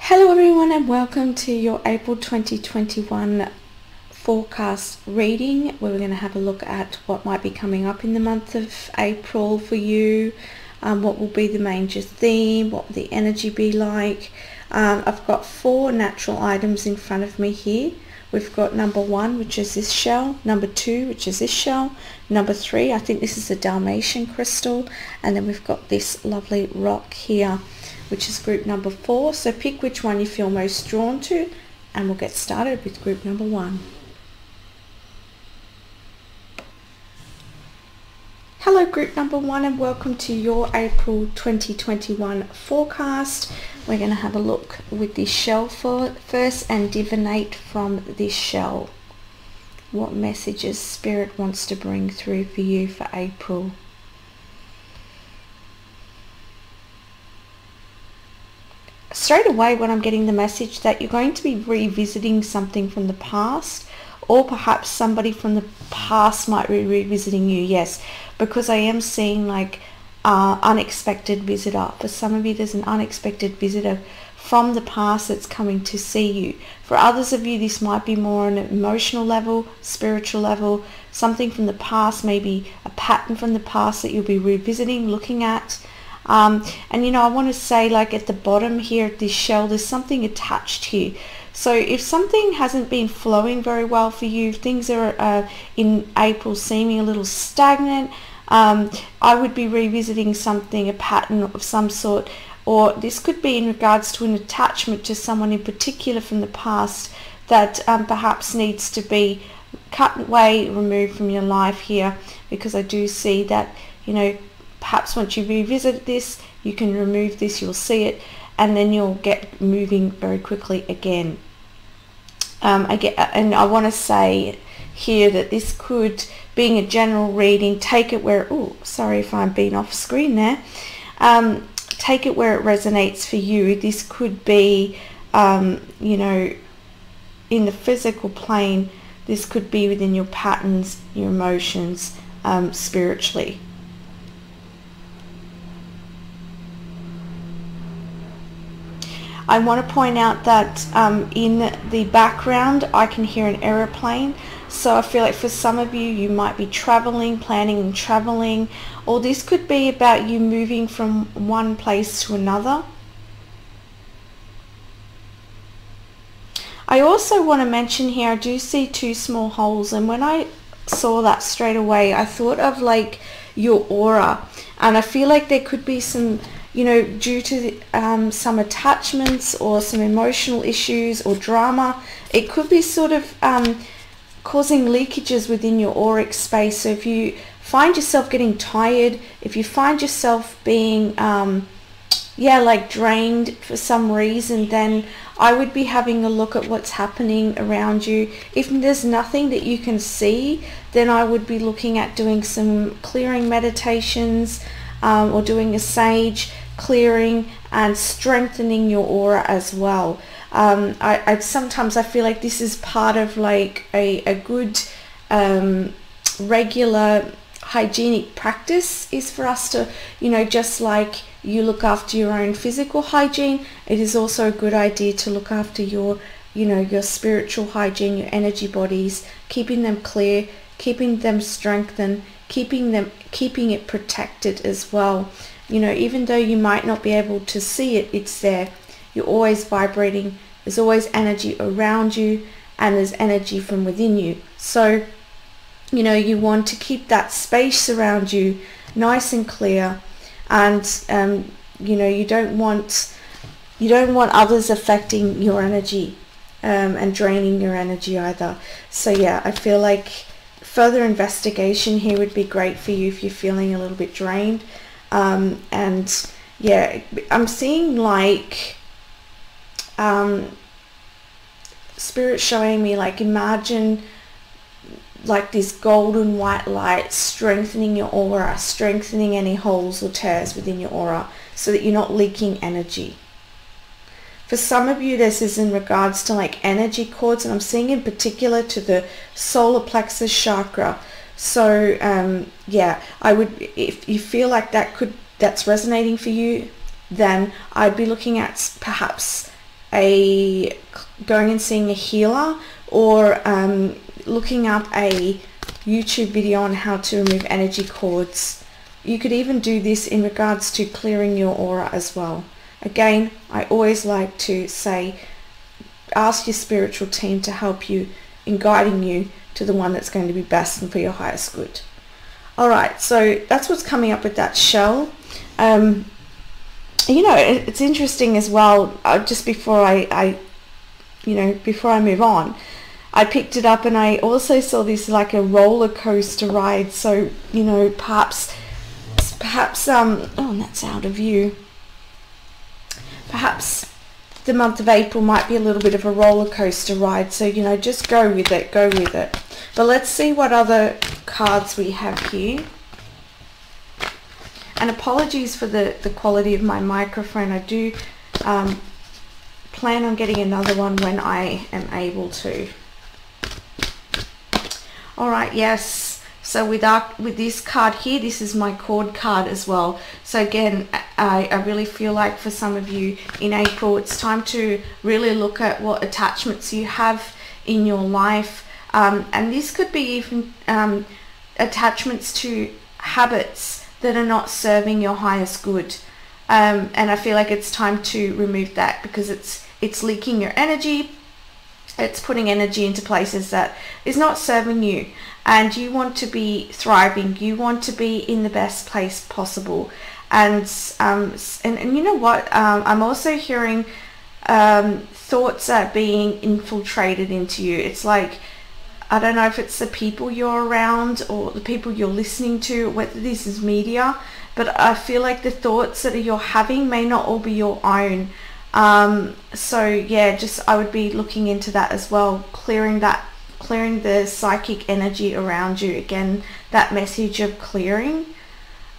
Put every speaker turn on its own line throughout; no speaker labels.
Hello everyone and welcome to your April 2021 forecast reading, where we're going to have a look at what might be coming up in the month of April for you, what will be the major theme, what will the energy be like. I've got 4 natural items in front of me here. We've got number 1, which is this shell, number 2, which is this shell, number 3, I think this is a Dalmatian crystal, and then we've got this lovely rock here, which is group number 4. So pick which one you feel most drawn to, and we'll get started with group number 1. Hello group number 1 and welcome to your April 2021 forecast. We're going to have a look with this shell first and divinate from this shell what messages Spirit wants to bring through for you for April. Straight away when I'm getting the message that you're going to be revisiting something from the past, or perhaps somebody from the past might be revisiting you. Yes, because I am seeing like unexpected visitor. For some of you there's an unexpected visitor from the past that's coming to see you. For others of you this might be more on an emotional level, spiritual level, something from the past, maybe a pattern from the past that you'll be revisiting, looking at. And you know, I want to say, like at the bottom here of this shell, there's something attached here. So if something hasn't been flowing very well for you, things are in April seeming a little stagnant, I would be revisiting something, a pattern of some sort, or this could be in regards to an attachment to someone in particular from the past that perhaps needs to be cut away, removed from your life here, because I do see that, you know, perhaps once you revisit this, you can remove this, you'll see it, and then you'll get moving very quickly again. And I want to say here that this could, being a general reading, take it where, oh, sorry if I'm being off screen there, take it where it resonates for you. This could be, you know, in the physical plane, this could be within your patterns, your emotions, spiritually. I want to point out that in the background I can hear an aeroplane, so I feel like for some of you, you might be traveling, planning and traveling, or this could be about you moving from one place to another. I also want to mention here, I do see 2 small holes, and when I saw that straight away, I thought of like your aura, and I feel like there could be some, you know, due to some attachments or some emotional issues or drama, it could be sort of causing leakages within your auric space. So if you find yourself getting tired, if you find yourself being like drained for some reason, then I would be having a look at what's happening around you. If there's nothing that you can see, then I would be looking at doing some clearing meditations, or doing a sage clearing and strengthening your aura as well. Sometimes I feel like this is part of like a good regular hygienic practice, is for us to, you know, just like you look after your own physical hygiene, it is also a good idea to look after your, you know, your spiritual hygiene, your energy bodies, keeping them clear, keeping them strengthened, keeping it protected as well. You know, even though you might not be able to see it, it's there. You're always vibrating. There's always energy around you, and there's energy from within you. So, you know, you want to keep that space around you nice and clear, and you know, you don't want others affecting your energy and draining your energy either. So yeah, I feel like further investigation here would be great for you if you're feeling a little bit drained. And yeah, I'm seeing like Spirit showing me, like, imagine like this golden white light strengthening your aura, strengthening any holes or tears within your aura, so that you're not leaking energy. For some of you, this is in regards to like energy cords, and I'm seeing in particular to the solar plexus chakra. So yeah, I would, if you feel like that's resonating for you, then I'd be looking at perhaps going and seeing a healer, or looking up a YouTube video on how to remove energy cords. You could even do this in regards to clearing your aura as well. Again, I always like to say, ask your spiritual team to help you in guiding you to the one that's going to be best and for your highest good. Alright, so that's what's coming up with that shell. You know, it's interesting as well, just before before I move on, I picked it up and I also saw this like a roller coaster ride. So, you know, perhaps oh, and that's out of view. Perhaps the month of April might be a little bit of a roller coaster ride. So, you know, just go with it, go with it. But let's see what other cards we have here. And apologies for the quality of my microphone. I do plan on getting another one when I am able to. Alright, yes. So with this card here, this is my cord card as well. So again, I really feel like for some of you in April, it's time to really look at what attachments you have in your life. And this could be even attachments to habits that are not serving your highest good. And I feel like it's time to remove that, because it's leaking your energy. It's putting energy into places that is not serving you, and you want to be thriving. You want to be in the best place possible. And you know what? I'm also hearing thoughts are being infiltrated into you. It's like, I don't know if it's the people you're around or the people you're listening to, whether this is media, but I feel like the thoughts that you're having may not all be your own. So yeah, I would be looking into that as well, clearing the psychic energy around you. Again, that message of clearing,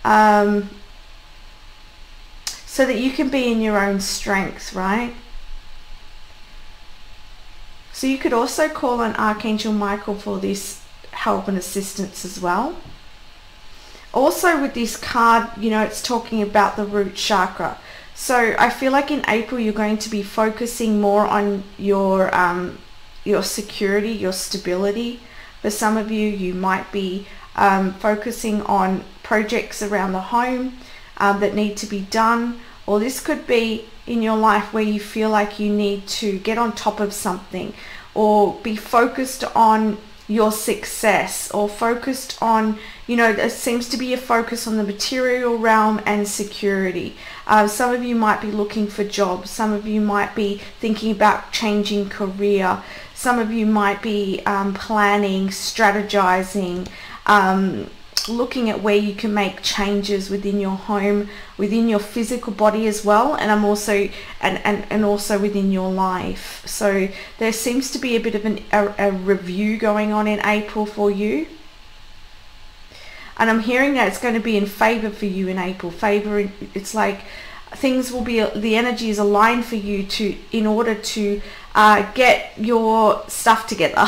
so that you can be in your own strength, right? So you could also call on Archangel Michael for this help and assistance as well. Also with this card, you know, it's talking about the root chakra. So I feel like in April you're going to be focusing more on your security, your stability. For some of you, you might be focusing on projects around the home that need to be done. Or this could be in your life where you feel like you need to get on top of something, or be focused on your success, or focused on, you know, there seems to be a focus on the material realm and security. Some of you might be looking for jobs. Some of you might be thinking about changing career. Some of you might be planning, strategizing, looking at where you can make changes within your home, within your physical body as well, and and also within your life. So there seems to be a bit of a review going on in April for you, and I'm hearing that it's going to be in favor for you in April. It's like things will be, the energy is aligned for you in order to get your stuff together.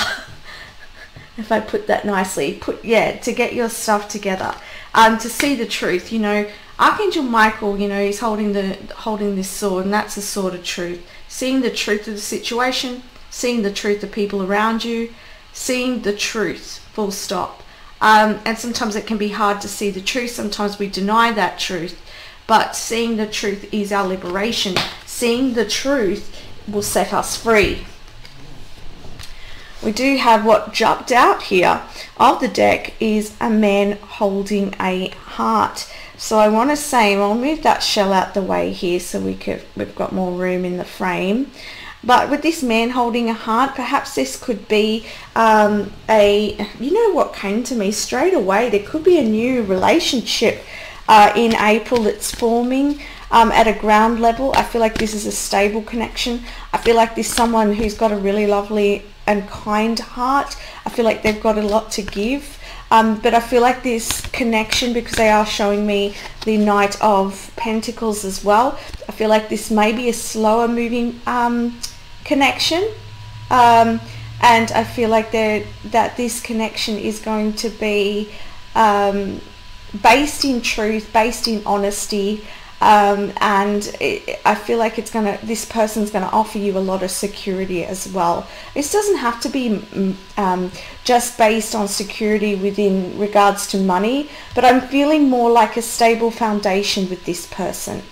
If I put that nicely, to get your stuff together, to see the truth. You know, Archangel Michael, you know, he's holding this sword, and that's the sword of truth. Seeing the truth of the situation, seeing the truth of people around you, seeing the truth, full stop. And sometimes it can be hard to see the truth. Sometimes we deny that truth, but seeing the truth is our liberation. Seeing the truth will set us free. We do have what jumped out here of the deck is a man holding a heart. So I want to say, I'll move that shell out the way here so we've got more room in the frame. But with this man holding a heart, perhaps this could be you know what came to me straight away? There could be a new relationship in April that's forming at a ground level. I feel like this is a stable connection. I feel like this is someone who's got a really lovely and kind heart. I feel like they've got a lot to give. But I feel like this connection, because they are showing me the Knight of Pentacles as well, I feel like this may be a slower moving connection. And I feel like that this connection is going to be based in truth, based in honesty, I feel like this person's gonna offer you a lot of security as well. This doesn't have to be just based on security within regards to money, but I'm feeling more like a stable foundation with this person.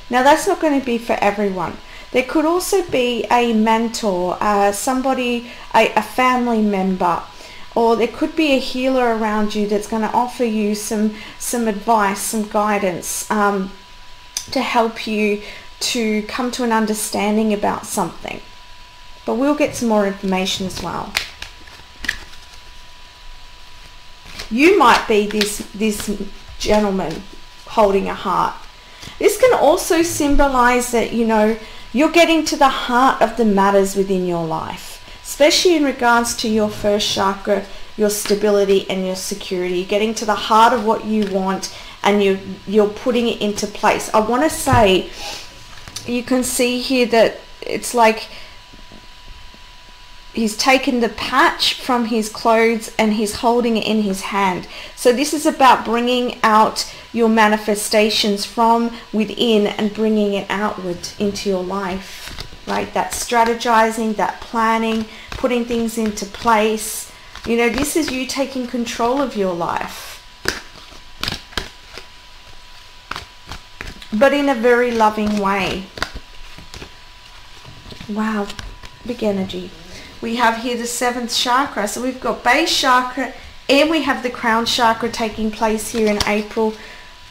Now that's not going to be for everyone. There could also be a mentor, somebody, a family member, or there could be a healer around you that's going to offer you some advice, some guidance, to help you to come to an understanding about something. But we'll get some more information as well. You might be this gentleman holding a heart. This can also symbolize that, you know, you're getting to the heart of the matters within your life, especially in regards to your first chakra, your stability and your security. You're getting to the heart of what you want, and you're putting it into place. I want to say, you can see here that it's like he's taken the patch from his clothes and he's holding it in his hand. So this is about bringing out your manifestations from within and bringing it outward into your life, right? That strategizing, that planning, putting things into place. You know, this is you taking control of your life, but in a very loving way. Wow, big energy. We have here the 7th chakra. So we've got base chakra and we have the crown chakra taking place here in April.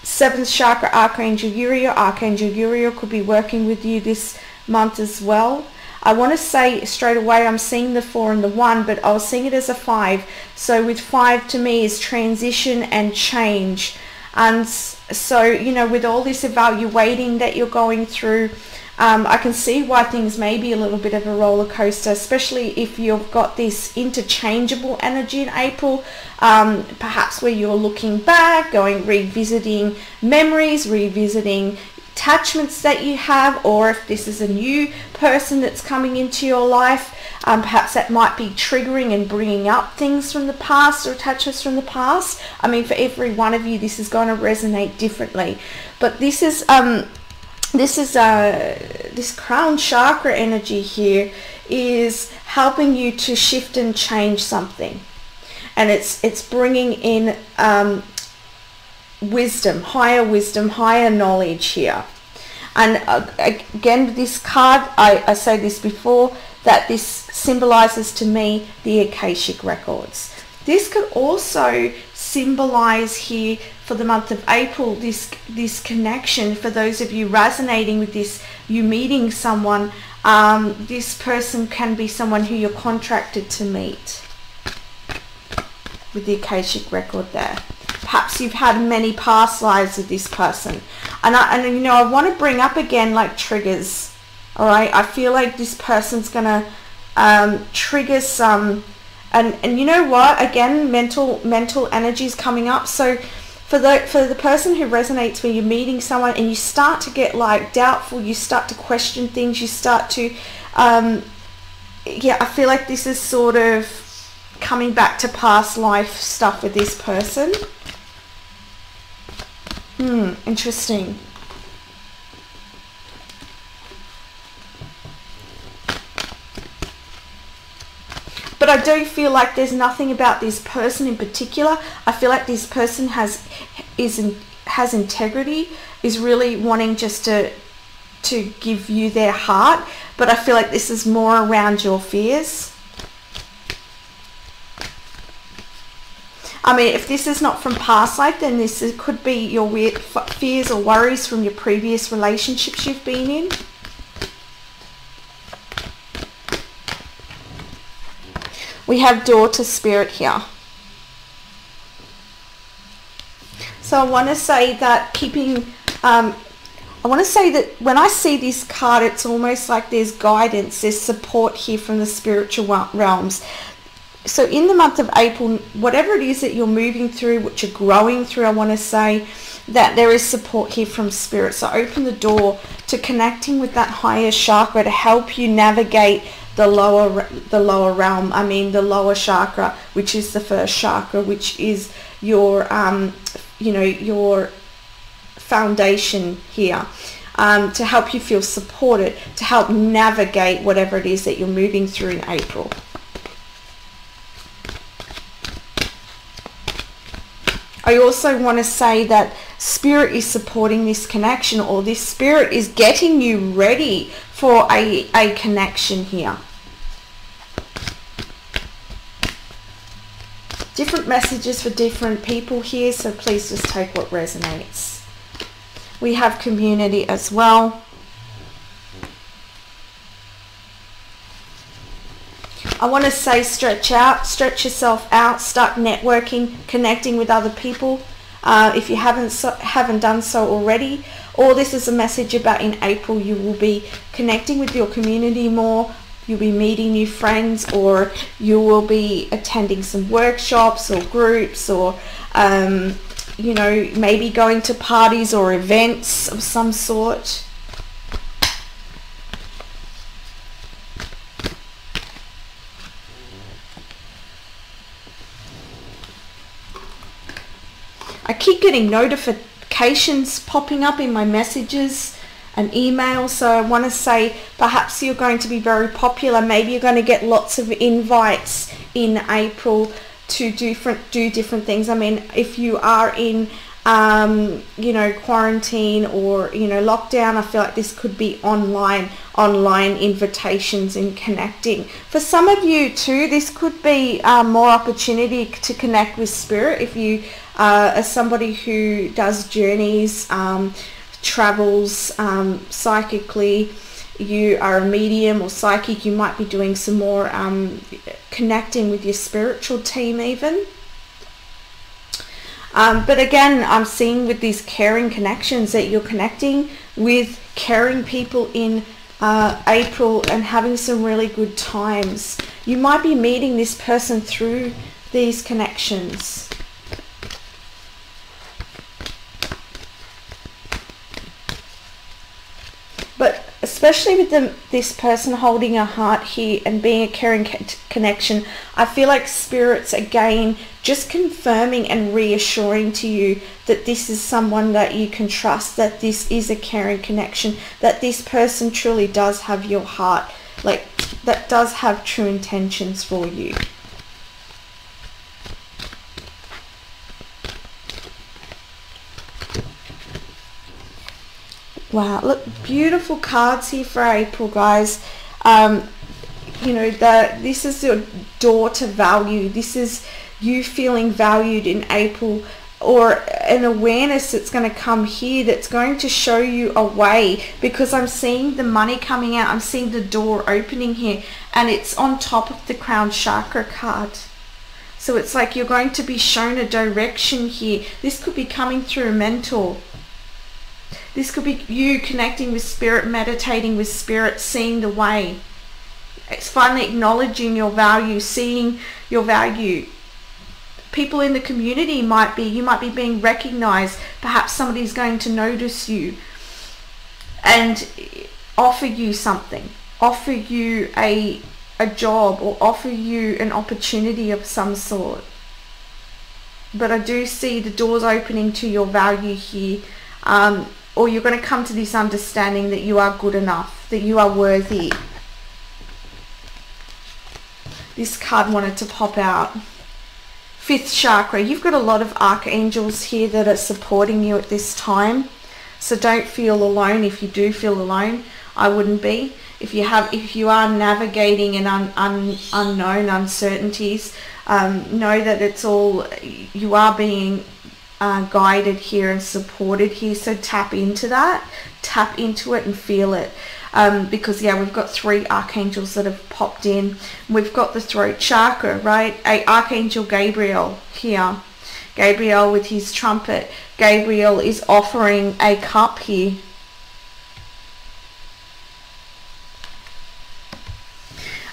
7th chakra, Archangel Uriel. Archangel Uriel could be working with you this month as well. I want to say straight away, I'm seeing the 4 and the 1, but I was seeing it as a 5. So with 5 to me is transition and change. And so, you know, with all this evaluating that you're going through, I can see why things may be a little bit of a roller coaster, especially if you've got this interchangeable energy in April, perhaps where you're looking back, revisiting memories, revisiting attachments that you have, or if this is a new person that's coming into your life, perhaps that might be triggering and bringing up things from the past or attachments from the past. I mean, for every one of you, this is going to resonate differently. But this crown chakra energy here is helping you to shift and change something, and it's bringing in wisdom, higher knowledge here. And again, this card, I say this before, that this symbolizes to me the Akashic records. This could also symbolize here for the month of April this connection. For those of you resonating with this, you meeting someone, this person can be someone who you're contracted to meet with the Akashic record there. Perhaps you've had many past lives with this person, and you know, I want to bring up again like triggers. All right, I feel like this person's gonna trigger some, and you know what? Again, mental energy is coming up. So for the person who resonates, when you're meeting someone and you start to get like doubtful, you start to question things, you start to yeah, I feel like this is sort of coming back to past life stuff with this person. Interesting. But I do feel like there's nothing about this person in particular. I feel like this person has integrity, is really wanting just to give you their heart. But I feel like this is more around your fears. I mean, if this is not from past life, then this could be your weird fears or worries from your previous relationships you've been in. We have daughter spirit here. So I want to say that I want to say that when I see this card, it's almost like there's guidance, there's support here from the spiritual realms. So in the month of April, whatever it is that you're moving through, what you're growing through, I want to say that there is support here from spirit. So open the door to connecting with that higher chakra to help you navigate the lower realm. I mean, the lower chakra, which is the first chakra, which is your you know, your foundation here, to help you feel supported, to help navigate whatever it is that you're moving through in April. I also want to say that Spirit is supporting this connection, or this Spirit is getting you ready for a connection here. Different messages for different people here, so please just take what resonates. We have community as well. I want to say stretch out, stretch yourself out, start networking, connecting with other people if you haven't done so already. Or this is a message about in April you will be connecting with your community more, you'll be meeting new friends, or you will be attending some workshops or groups, or you know, maybe going to parties or events of some sort. I keep getting notifications popping up in my messages and emails, so I want to say perhaps you're going to be very popular. Maybe you're going to get lots of invites in April to do different things. I mean, if you are in you know, quarantine or, you know, lockdown, I feel like this could be online invitations and connecting. For some of you too, this could be more opportunity to connect with Spirit. If you are somebody who does journeys, travels psychically, you are a medium or psychic, you might be doing some more connecting with your spiritual team even. But again, I'm seeing with these caring connections that you're connecting with caring people in April and having some really good times. You might be meeting this person through these connections. But especially with this person holding a heart here and being a caring connection, I feel like Spirit's again just confirming and reassuring to you that this is someone that you can trust, that this is a caring connection, that this person truly does have your heart, like that does have true intentions for you. Wow, look, beautiful cards here for April, guys. You know, this is your door to value. This is you feeling valued in April, or an awareness that's going to come here that's going to show you a way, because I'm seeing the money coming out. I'm seeing the door opening here, and it's on top of the crown chakra card. So it's like you're going to be shown a direction here. This could be coming through a mentor. This could be you connecting with Spirit, meditating with Spirit, seeing the way. It's finally acknowledging your value, seeing your value. People in the community you might be being recognized. Perhaps somebody's going to notice you and offer you something, offer you a job, or offer you an opportunity of some sort. But I do see the doors opening to your value here. Or you're going to come to this understanding that you are good enough, that you are worthy. This card wanted to pop out. Fifth chakra. You've got a lot of archangels here that are supporting you at this time. So don't feel alone. If you do feel alone, I wouldn't be. If you are navigating an unknown uncertainties, know that it's all, you are being guided here and supported here. So tap into that, tap into it and feel it, because yeah, we've got 3 archangels that have popped in. We've got the throat chakra, right? Archangel Gabriel here, Gabriel with his trumpet. Gabriel is offering a cup here.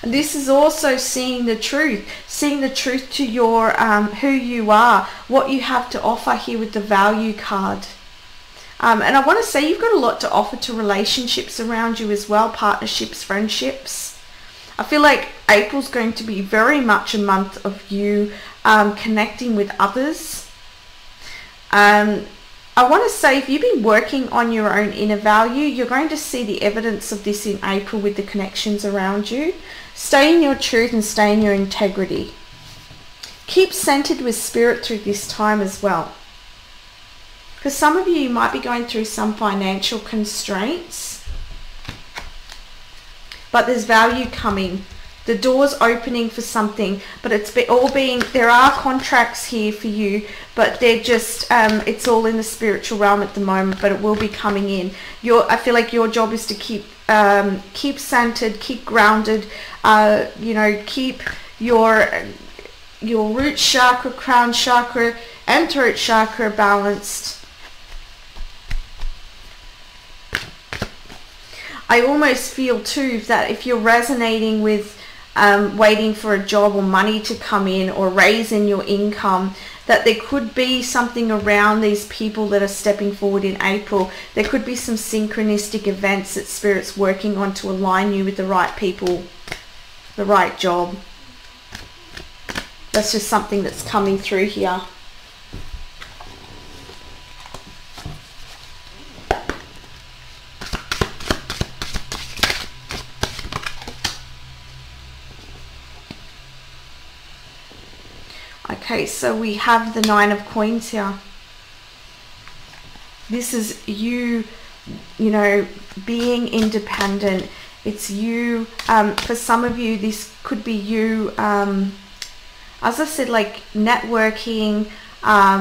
And this is also seeing the truth to your who you are, what you have to offer here with the value card. And I want to say you've got a lot to offer to relationships around you as well, partnerships, friendships. I feel like April's going to be very much a month of you connecting with others. I I want to say, if you've been working on your own inner value, you're going to see the evidence of this in April with the connections around you. Stay in your truth and stay in your integrity. Keep centered with spirit through this time as well. Because some of you might be going through some financial constraints, but there's value coming. The door's opening for something, but there are contracts here for you, but they're just, it's all in the spiritual realm at the moment, but it will be coming in. I feel like your job is to keep centered, keep grounded, keep your root chakra, crown chakra, and throat chakra balanced. I almost feel too that if you're resonating with waiting for a job or money to come in or raise in your income, that there could be something around these people that are stepping forward in April. There could be some synchronistic events that Spirit's working on to align you with the right people, the right job. That's just something that's coming through here. Okay, so we have the 9 of Coins here. This is you, being independent. It's you, for some of you, this could be you, as I said, like networking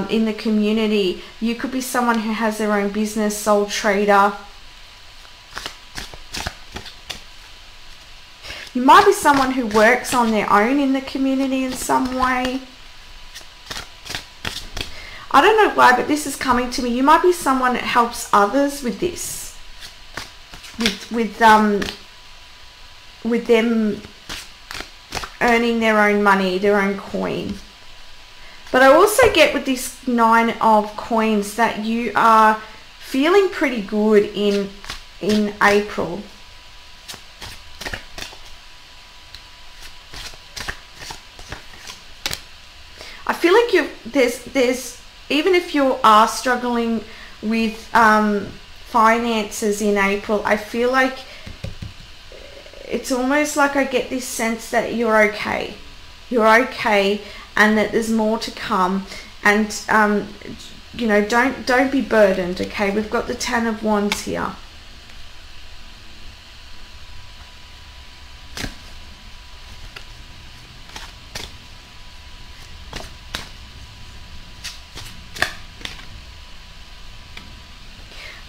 in the community. You could be someone who has their own business, sole trader. You might be someone who works on their own in the community in some way. I don't know why, but this is coming to me. You might be someone that helps others with this, with them earning their own money, their own coin. But I also get with this 9 of Coins that you are feeling pretty good in April. I feel like there's even if you are struggling with finances in April, I feel like it's almost like I get this sense that you're okay. You're okay, and that there's more to come. And don't be burdened. Okay, we've got the 10 of Wands here.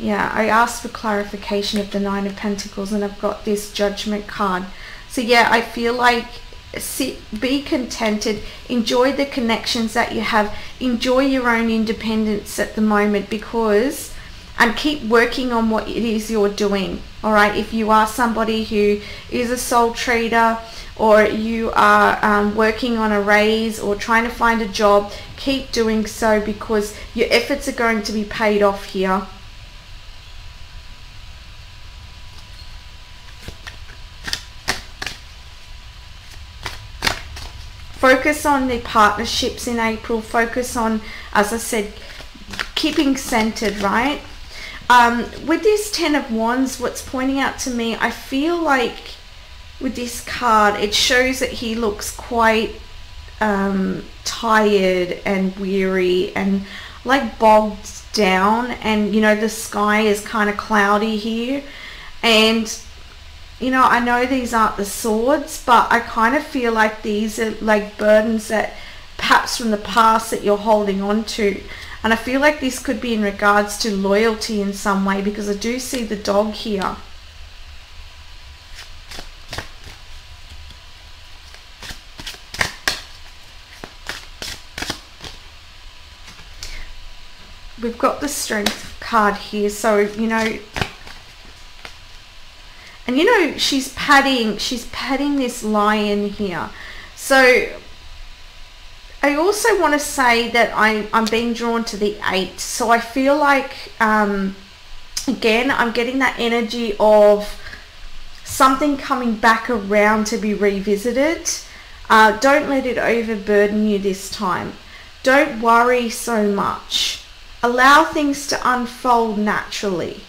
Yeah, I asked for clarification of the 9 of Pentacles, and I've got this Judgment card. So yeah, I feel like be contented, enjoy the connections that you have, enjoy your own independence at the moment, and keep working on what it is you're doing. All right, if you are somebody who is a sole trader, or you are working on a raise or trying to find a job, keep doing so, because your efforts are going to be paid off here. Focus on the partnerships in April. Focus on, as I said, keeping centered, right? With this 10 of Wands, what's pointing out to me, I feel like with this card, it shows that he looks quite tired and weary and like bogged down. And, the sky is kind of cloudy here. And I know these aren't the swords, but I kind of feel like these are like burdens that perhaps from the past that you're holding on to. And I feel like this could be in regards to loyalty in some way, because I do see the dog here. We've got the Strength card here, so and she's patting this lion here. So I also want to say that I'm being drawn to the 8. So I feel like again, I'm getting that energy of something coming back around to be revisited. Don't let it overburden you this time. Don't worry so much. Allow things to unfold naturally.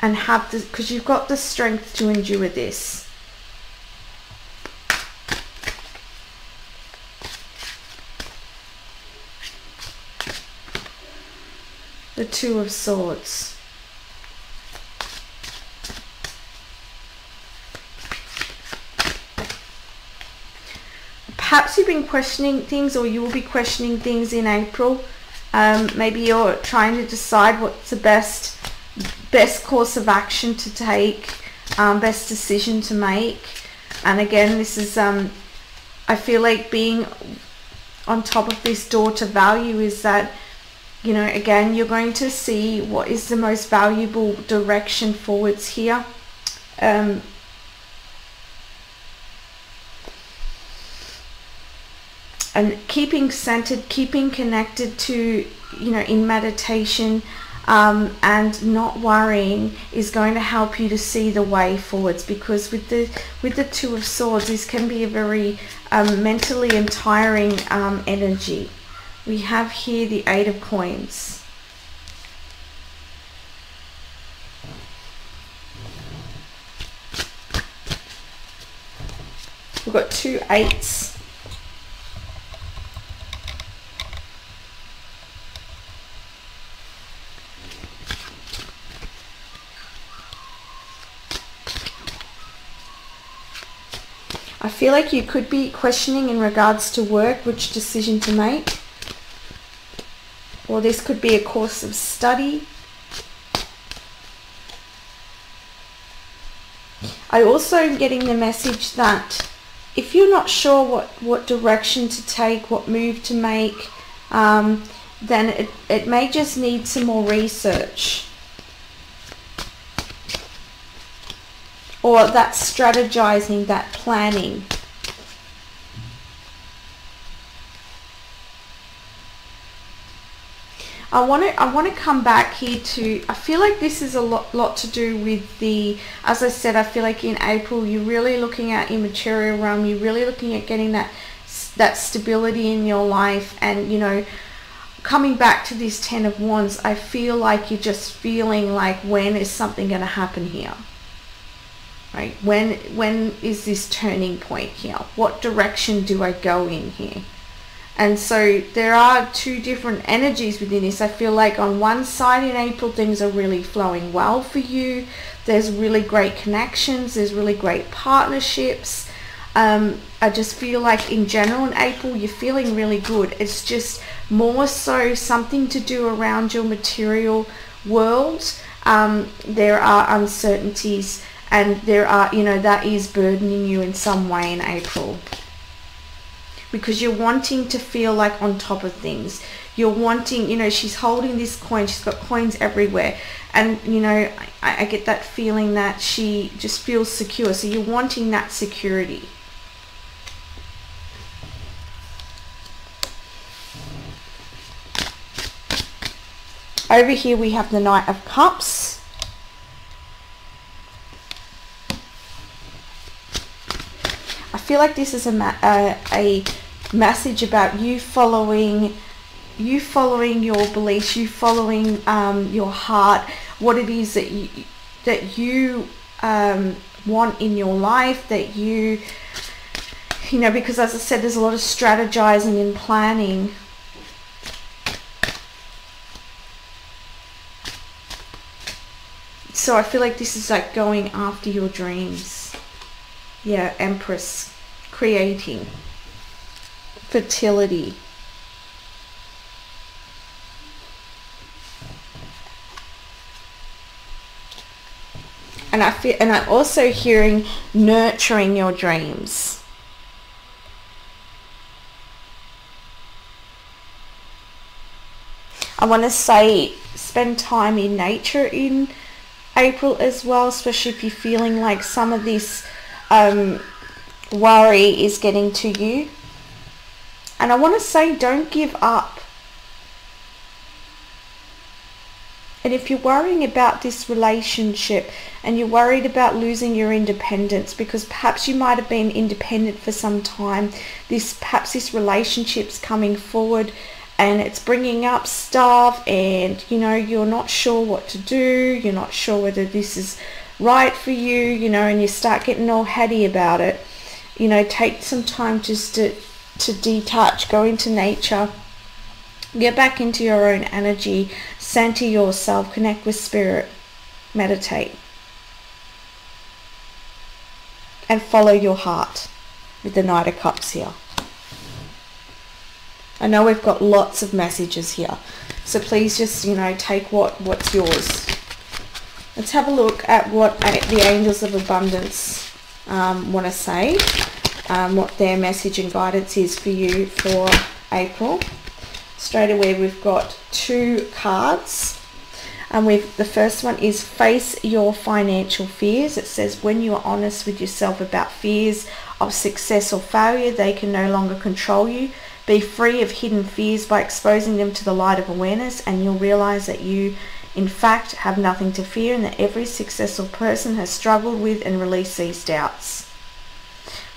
And have this, because you've got the strength to endure this. The Two of Swords. Perhaps you've been questioning things, or you will be questioning things in April. Maybe you're trying to decide what's the best course of action to take, best decision to make. And again, this is I feel like being on top of this door to value is that, you know, again, you're going to see what is the most valuable direction forwards here. And keeping centered, keeping connected to, you know, in meditation, and not worrying is going to help you to see the way forwards, because with the Two of Swords, this can be a very mentally and tiring energy. We have here the Eight of Coins. We've got two eights. I feel like you could be questioning in regards to work, which decision to make. Or this could be a course of study. I also am getting the message that if you're not sure what direction to take, what move to make, then it may just need some more research. Or that strategizing, that planning. I want to come back here to, I feel like this is a lot to do with the, as I said, I feel like in April you're really looking at your material realm, you're really looking at getting that stability in your life, and, you know, coming back to this Ten of Wands, I feel like you're just feeling like, when is something going to happen here? Right? When is this turning point here? What direction do I go in here? And so there are two different energies within this. I feel like on one side in April, things are really flowing well for you. There's really great connections. There's really great partnerships. I just feel like in general in April, you're feeling really good. It's just more so something to do around your material world. There are uncertainties, and there are, you know, that is burdening you in some way in April. Because you're wanting to feel like on top of things. You're wanting, you know, she's holding this coin. She's got coins everywhere. And, you know, I get that feeling that she just feels secure. So you're wanting that security. Over here we have the Knight of Cups. I feel like this is a message about you following your beliefs, you following your heart, what it is that you want in your life, that you know, because as I said, there's a lot of strategizing and planning. So I feel like this is like going after your dreams. Yeah, Empress, creating, fertility. And I'm also hearing nurturing your dreams. I want to say spend time in nature in April as well, especially if you're feeling like some of this worry is getting to you. And I want to say, don't give up. And if you're worrying about this relationship and you're worried about losing your independence, because perhaps you might have been independent for some time, perhaps this relationship's coming forward and it's bringing up stuff, and you're not sure what to do, you're not sure whether this is right for you, and you start getting all heady about it. Take some time just to detach, go into nature, get back into your own energy, center yourself, connect with spirit, meditate, and follow your heart with the Knight of Cups here. I know we've got lots of messages here, so please just take what's yours. Let's have a look at what the Angels of Abundance want to say, what their message and guidance is for you for April. Straight away we've got 2 cards, and the first one is face your financial fears. It says when you are honest with yourself about fears of success or failure, they can no longer control you. Be free of hidden fears by exposing them to the light of awareness, and you'll realize that you in fact have nothing to fear, and that every successful person has struggled with and released these doubts.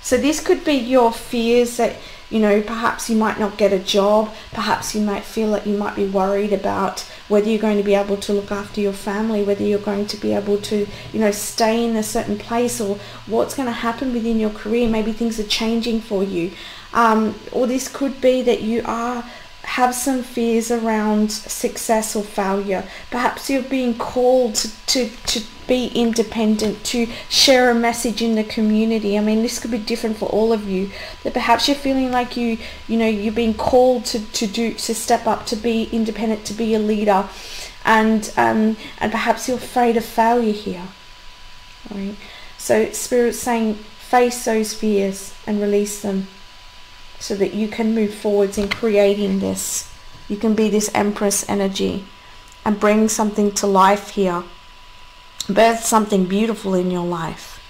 So this could be your fears that perhaps you might not get a job, perhaps you might feel that you might be worried about whether you're going to be able to look after your family, whether you're going to be able to stay in a certain place, or what's going to happen within your career. Maybe things are changing for you, or this could be that you have some fears around success or failure. Perhaps you're being called to be independent, to share a message in the community. I mean, this could be different for all of you. That perhaps you're feeling like you're being called to step up, to be independent, to be a leader, and perhaps you're afraid of failure here. All right. So Spirit's saying face those fears and release them, so that you can move forwards in creating this. You can be this Empress energy and bring something to life here. Birth something beautiful in your life.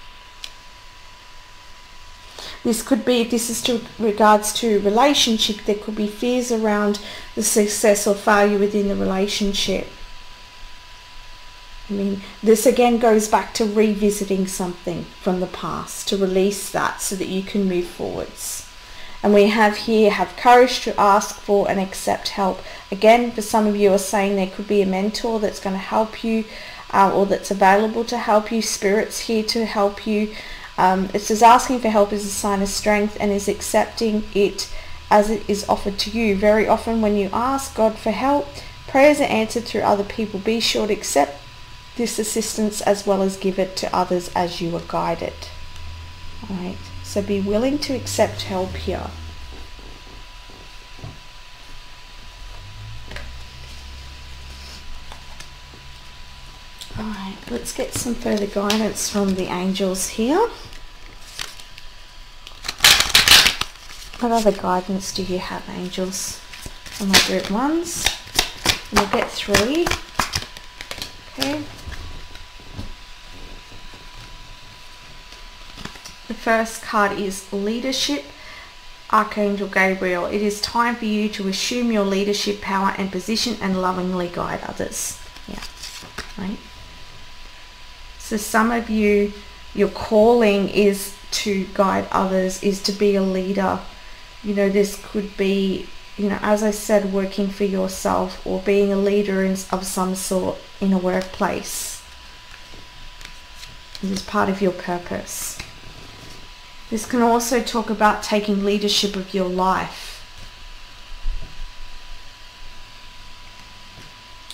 This could be, if this is to regards to relationship, there could be fears around the success or failure within the relationship. I mean, this again goes back to revisiting something from the past, to release that so that you can move forwards. And we have here, have courage to ask for and accept help. Again, for some of you are saying there could be a mentor that's going to help you, or that's available to help you. Spirit's here to help you. It says asking for help is a sign of strength, and is accepting it as it is offered to you. Very often when you ask God for help, prayers are answered through other people. Be sure to accept this assistance as well as give it to others as you are guided. All right. So be willing to accept help here. Alright, let's get some further guidance from the angels here. What other guidance do you have, angels? On my group ones. And we'll get 3. Okay. The first card is leadership, Archangel Gabriel. It is time for you to assume your leadership power and position and lovingly guide others. Yeah, right. So some of you, your calling is to guide others, is to be a leader. This could be, as I said, working for yourself or being a leader of some sort in a workplace. This is part of your purpose. This can also talk about taking leadership of your life.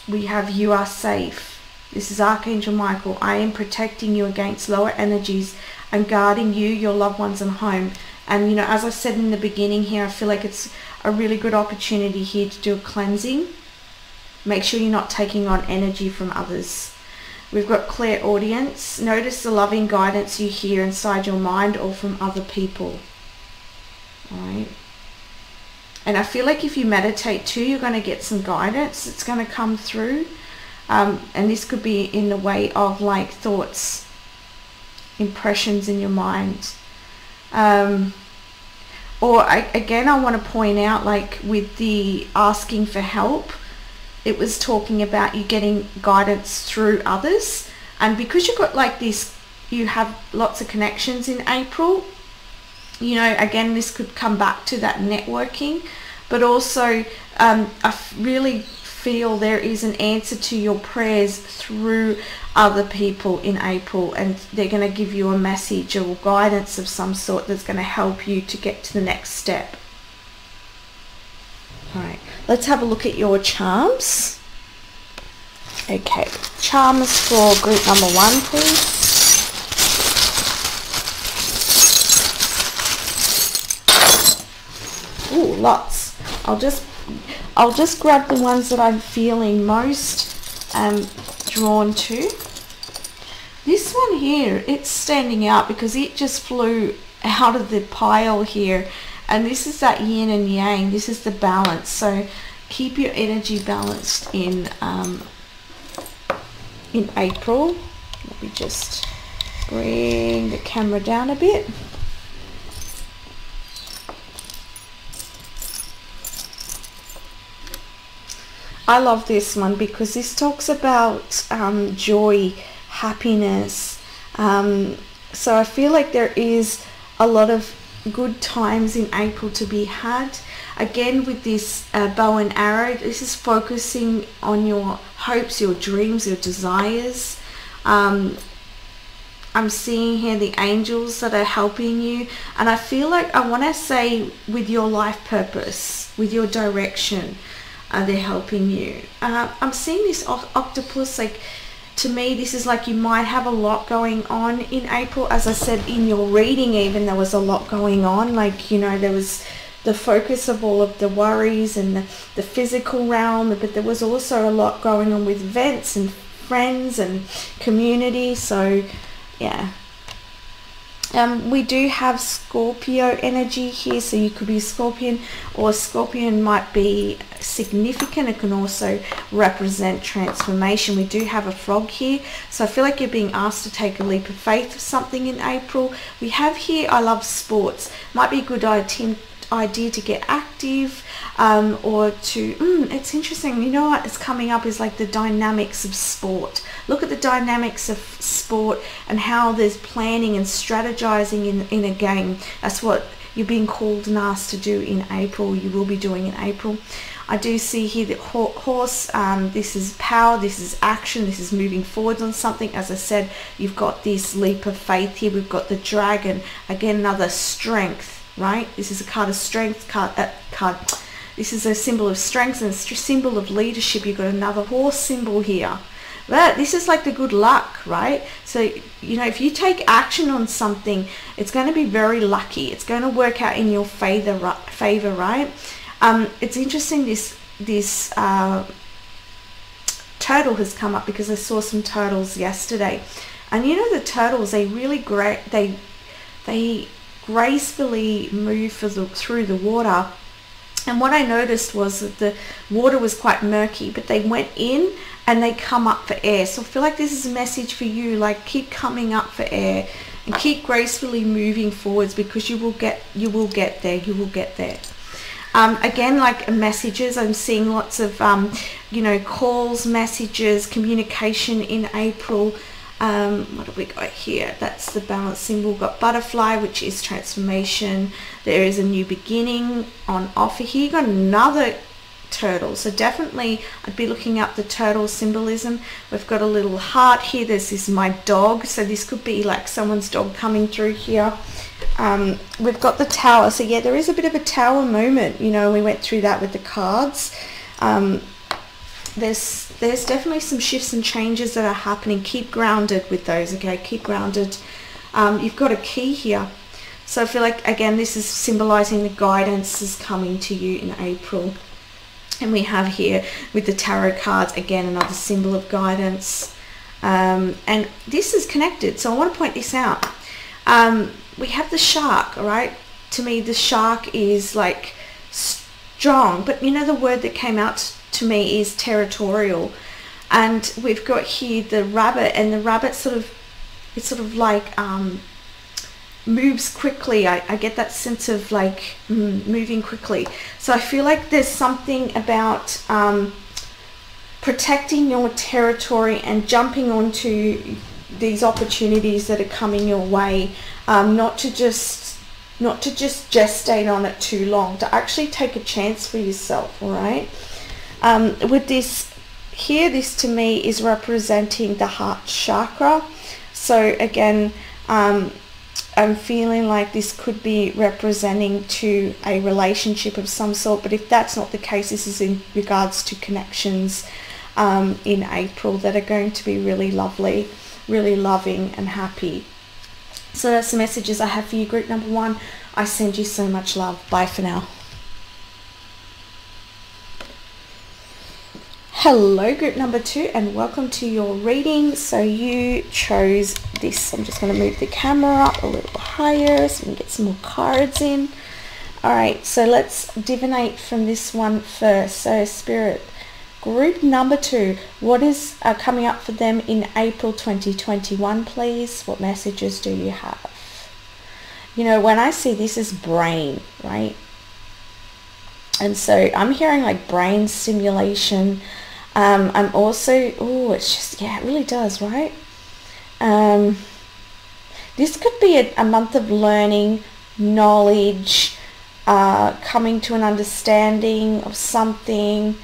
We have you are safe. This is Archangel Michael. I am protecting you against lower energies and guarding you, your loved ones and home. And as I said in the beginning here, I feel like it's a really good opportunity here to do a cleansing. Make sure you're not taking on energy from others. We've got clairaudience. Notice the loving guidance you hear inside your mind or from other people. Alright. And I feel like if you meditate too, you're going to get some guidance that's going to come through. And this could be in the way of like thoughts, impressions in your mind. Again, I want to point out, like with the asking for help, it was talking about you getting guidance through others. And because you've got like this, you have lots of connections in April, you know, again, this could come back to that networking, but also I really feel there is an answer to your prayers through other people in April, and they're going to give you a message or guidance of some sort that's going to help you to get to the next step. All right, let's have a look at your charms. Okay, charms for group number 1, please. Ooh, lots. I'll just grab the ones that I'm feeling most drawn to. This one here, it's standing out because it just flew out of the pile here, and this is that yin and yang. This is the balance. So keep your energy balanced in April. Let me just bring the camera down a bit. I love this one because this talks about joy, happiness. So I feel like there is a lot of good times in April to be had. Again, with this bow and arrow, this is focusing on your hopes, your dreams, your desires. I'm seeing here the angels that are helping you, and I feel like I want to say with your life purpose, with your direction, they're helping you. I'm seeing this octopus, like, to me this is like you might have a lot going on in April. As I said in your reading, even there was a lot going on, like, you know, there was the focus of all of the worries and the physical realm, but there was also a lot going on with events and friends and community. So yeah, we do have Scorpio energy here, so you could be Scorpion, or Scorpion might be significant. It can also represent transformation. We do have a frog here, so I feel like you're being asked to take a leap of faith for something in April. We have here, I love sports. Might be a good idea to get active, or to it's interesting, you know what is coming up is like the dynamics of sport. Look at the dynamics of sport and how there's planning and strategizing in a game. That's what you're being called and asked to do in April. You will be doing in April. I do see here the horse. This is power, this is action, this is moving forward on something. As I said, you've got this leap of faith here. We've got the dragon, again, another strength, right? This is a card of strength, this is a symbol of strength and a symbol of leadership. You've got another horse symbol here. But this is like the good luck, right? So, you know, if you take action on something, it's going to be very lucky. It's going to work out in your favor, right? It's interesting, this turtle has come up because I saw some turtles yesterday. And you know, the turtles, they really they gracefully move through the water. And what I noticed was that the water was quite murky, but they went in and they come up for air. So I feel like this is a message for you, like keep coming up for air and keep gracefully moving forwards, because you will get there. Again, like messages, I'm seeing lots of you know, calls, messages, communication in April. What have we got here? That's the balance symbol. We've got butterfly, which is transformation. There is a new beginning on offer here. You've got another turtle, so definitely I'd be looking up the turtle symbolism. We've got a little heart here. This my dog, so this could be like someone's dog coming through here. We've got the tower, so yeah, there is a bit of a tower moment. You know, we went through that with the cards. There's definitely some shifts and changes that are happening. Keep grounded with those, okay? Keep grounded. You've got a key here, so I feel like, again, this is symbolizing the guidance is coming to you in April. And we have here with the tarot cards, again, another symbol of guidance. And this is connected, so I want to point this out. We have the shark, all right? To me, the shark is like strong, but you know, the word that came out to me is territorial. And we've got here the rabbit, and the rabbit sort of like moves quickly. I get that sense of like moving quickly. So I feel like there's something about protecting your territory and jumping onto these opportunities that are coming your way, not to just gestate on it too long, to actually take a chance for yourself. All right. With this here, this to me is representing the heart chakra. So again, I'm feeling like this could be representing to a relationship of some sort, but if that's not the case, this is in regards to connections in April that are going to be really lovely, really loving and happy. So that's the messages I have for you, group number 1. I send you so much love. Bye for now. Hello, group number 2, and welcome to your reading. So you chose this. I'm just going to move the camera up a little higher so we can get some more cards in. All right, so let's divinate from this one first. So Spirit, group number 2, what is coming up for them in April 2021, please? What messages do you have? You know, when I see this as brain, right? And so I'm hearing like brain stimulation. I'm also, oh, it's just, yeah, it really does, right? This could be a month of learning, knowledge, coming to an understanding of something,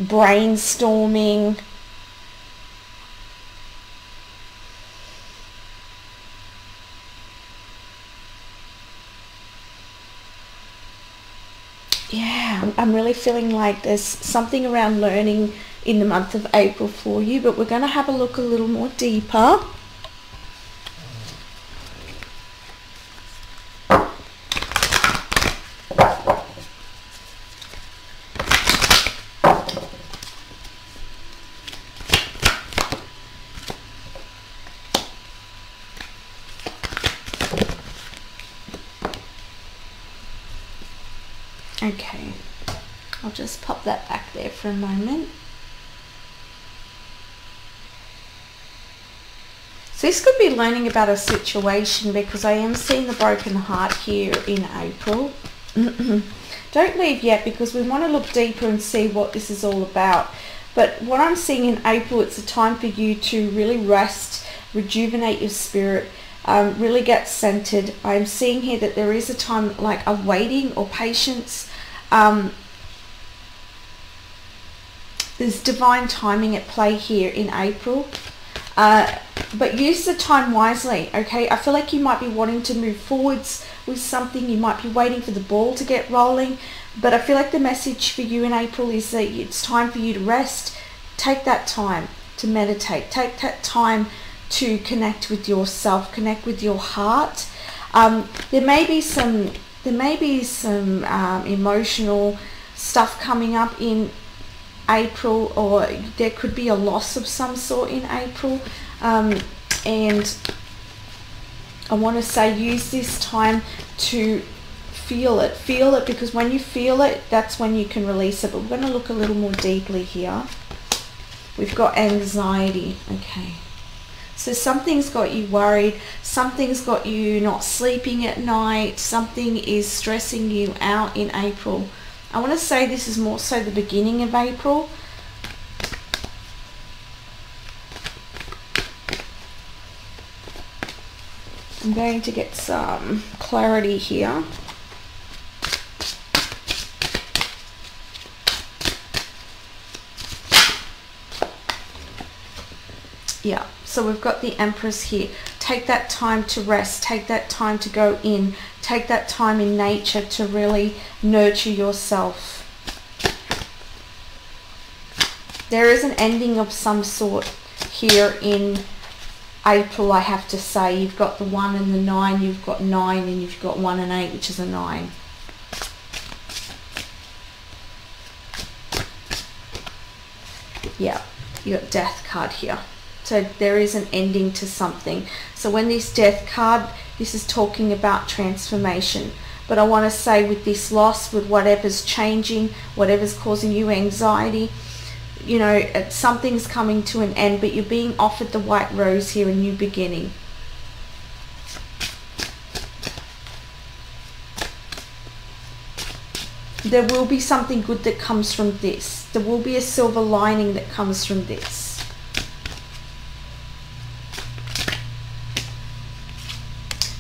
brainstorming. Yeah, I'm really feeling like there's something around learning in the month of April for you, but we're going to have a look a little more deeper. Okay, I'll just pop that back there for a moment. So this could be learning about a situation, because I am seeing the broken heart here in April. Don't leave yet, because we want to look deeper and see what this is all about. But what I'm seeing in April, it's a time for you to really rest, rejuvenate your spirit, really get centered. I'm seeing here that there is a time like of waiting or patience. There's divine timing at play here in April, but use the time wisely. Okay, I feel like you might be wanting to move forwards with something. You might be waiting for the ball to get rolling, but I feel like the message for you in April is that it's time for you to rest. Take that time to meditate. Take that time to connect with yourself, connect with your heart. There may be some emotional stuff coming up in April, or there could be a loss of some sort in April, and I want to say use this time to feel it, because when you feel it, that's when you can release it. But we're going to look a little more deeply here. We've got anxiety. Okay, so something's got you worried, something's got you not sleeping at night, something is stressing you out in April. I want to say this is more so the beginning of April. I'm going to get some clarity here. Yeah, so we've got the Empress here. Take that time to rest, take that time to go in, take that time in nature to really nurture yourself. There is an ending of some sort here in April, I have to say. You've got the 1 and the 9, you've got 9, and you've got 1 and 8, which is a 9. Yeah, you got Death card here. So there is an ending to something. So when this Death card, this is talking about transformation. But I want to say with this loss, with whatever's changing, whatever's causing you anxiety, you know, something's coming to an end, but you're being offered the white rose here, a new beginning. There will be something good that comes from this. There will be a silver lining that comes from this.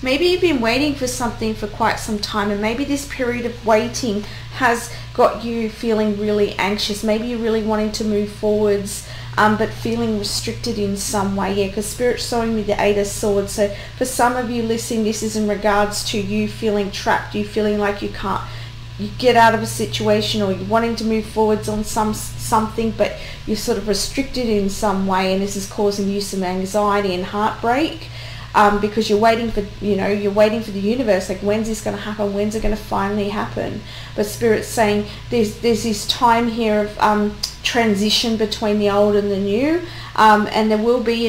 Maybe you've been waiting for something for quite some time, and maybe this period of waiting has got you feeling really anxious. Maybe you're really wanting to move forwards, but feeling restricted in some way. Yeah, because Spirit's showing me the Eight of Swords. So for some of you listening, this is in regards to you feeling trapped, you feeling like you can't get out of a situation, or you're wanting to move forwards on something, but you're sort of restricted in some way, and this is causing you some anxiety and heartbreak. Because you're waiting for, you're waiting for the universe, like, when's this going to happen, when's it going to finally happen? But Spirit's saying there's this time here of transition between the old and the new, and there will be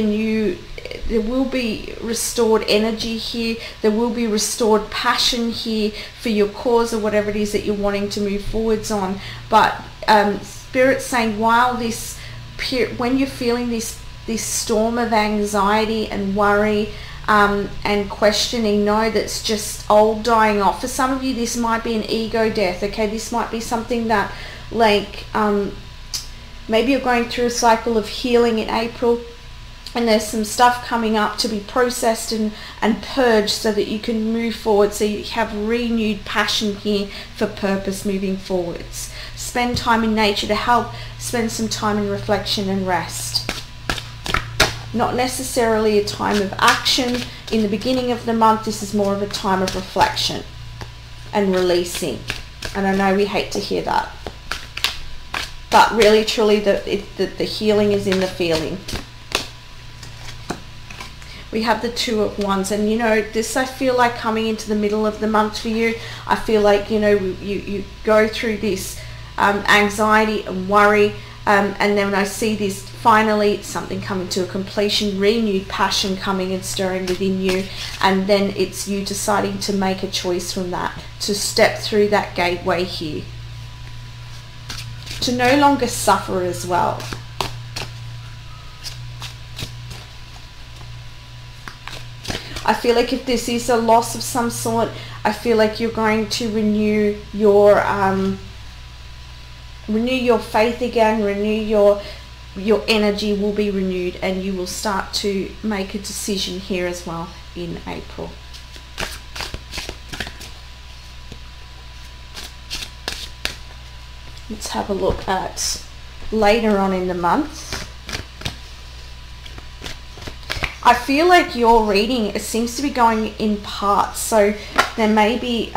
restored energy here, there will be restored passion here for your cause or whatever it is that you're wanting to move forwards on. But Spirit's saying, while this when you're feeling this storm of anxiety and worry, and questioning, know that's just old dying off. For some of you, this might be an ego death. Okay, this might be something that, like, maybe you're going through a cycle of healing in April, and there's some stuff coming up to be processed and purged so that you can move forward, so you have renewed passion here for purpose moving forwards. Spend time in nature to help. Spend some time in reflection and rest. Not necessarily a time of action in the beginning of the month. This is more of a time of reflection and releasing. And I know we hate to hear that, but really truly the healing is in the feeling. We have the Two of Wands, and this, I feel like, coming into the middle of the month for you, I feel like you go through this anxiety and worry, and then when I see this, finally something coming to a completion, renewed passion coming and stirring within you, and then it's you deciding to make a choice from that, to step through that gateway here, to no longer suffer as well. I feel like if this is a loss of some sort, I feel like you're going to renew your faith again, your energy will be renewed, and you will start to make a decision here as well in April. Let's have a look at later on in the month. I feel like your reading, it seems to be going in parts, so there may be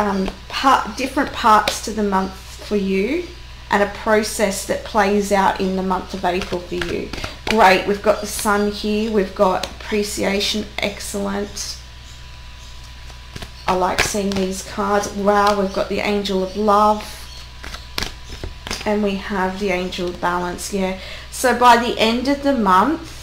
different parts to the month for you, and a process that plays out in the month of April for you. Great, we've got the Sun here, we've got appreciation, excellent. I like seeing these cards. Wow, we've got the Angel of Love, and we have the Angel of Balance. Yeah, so by the end of the month,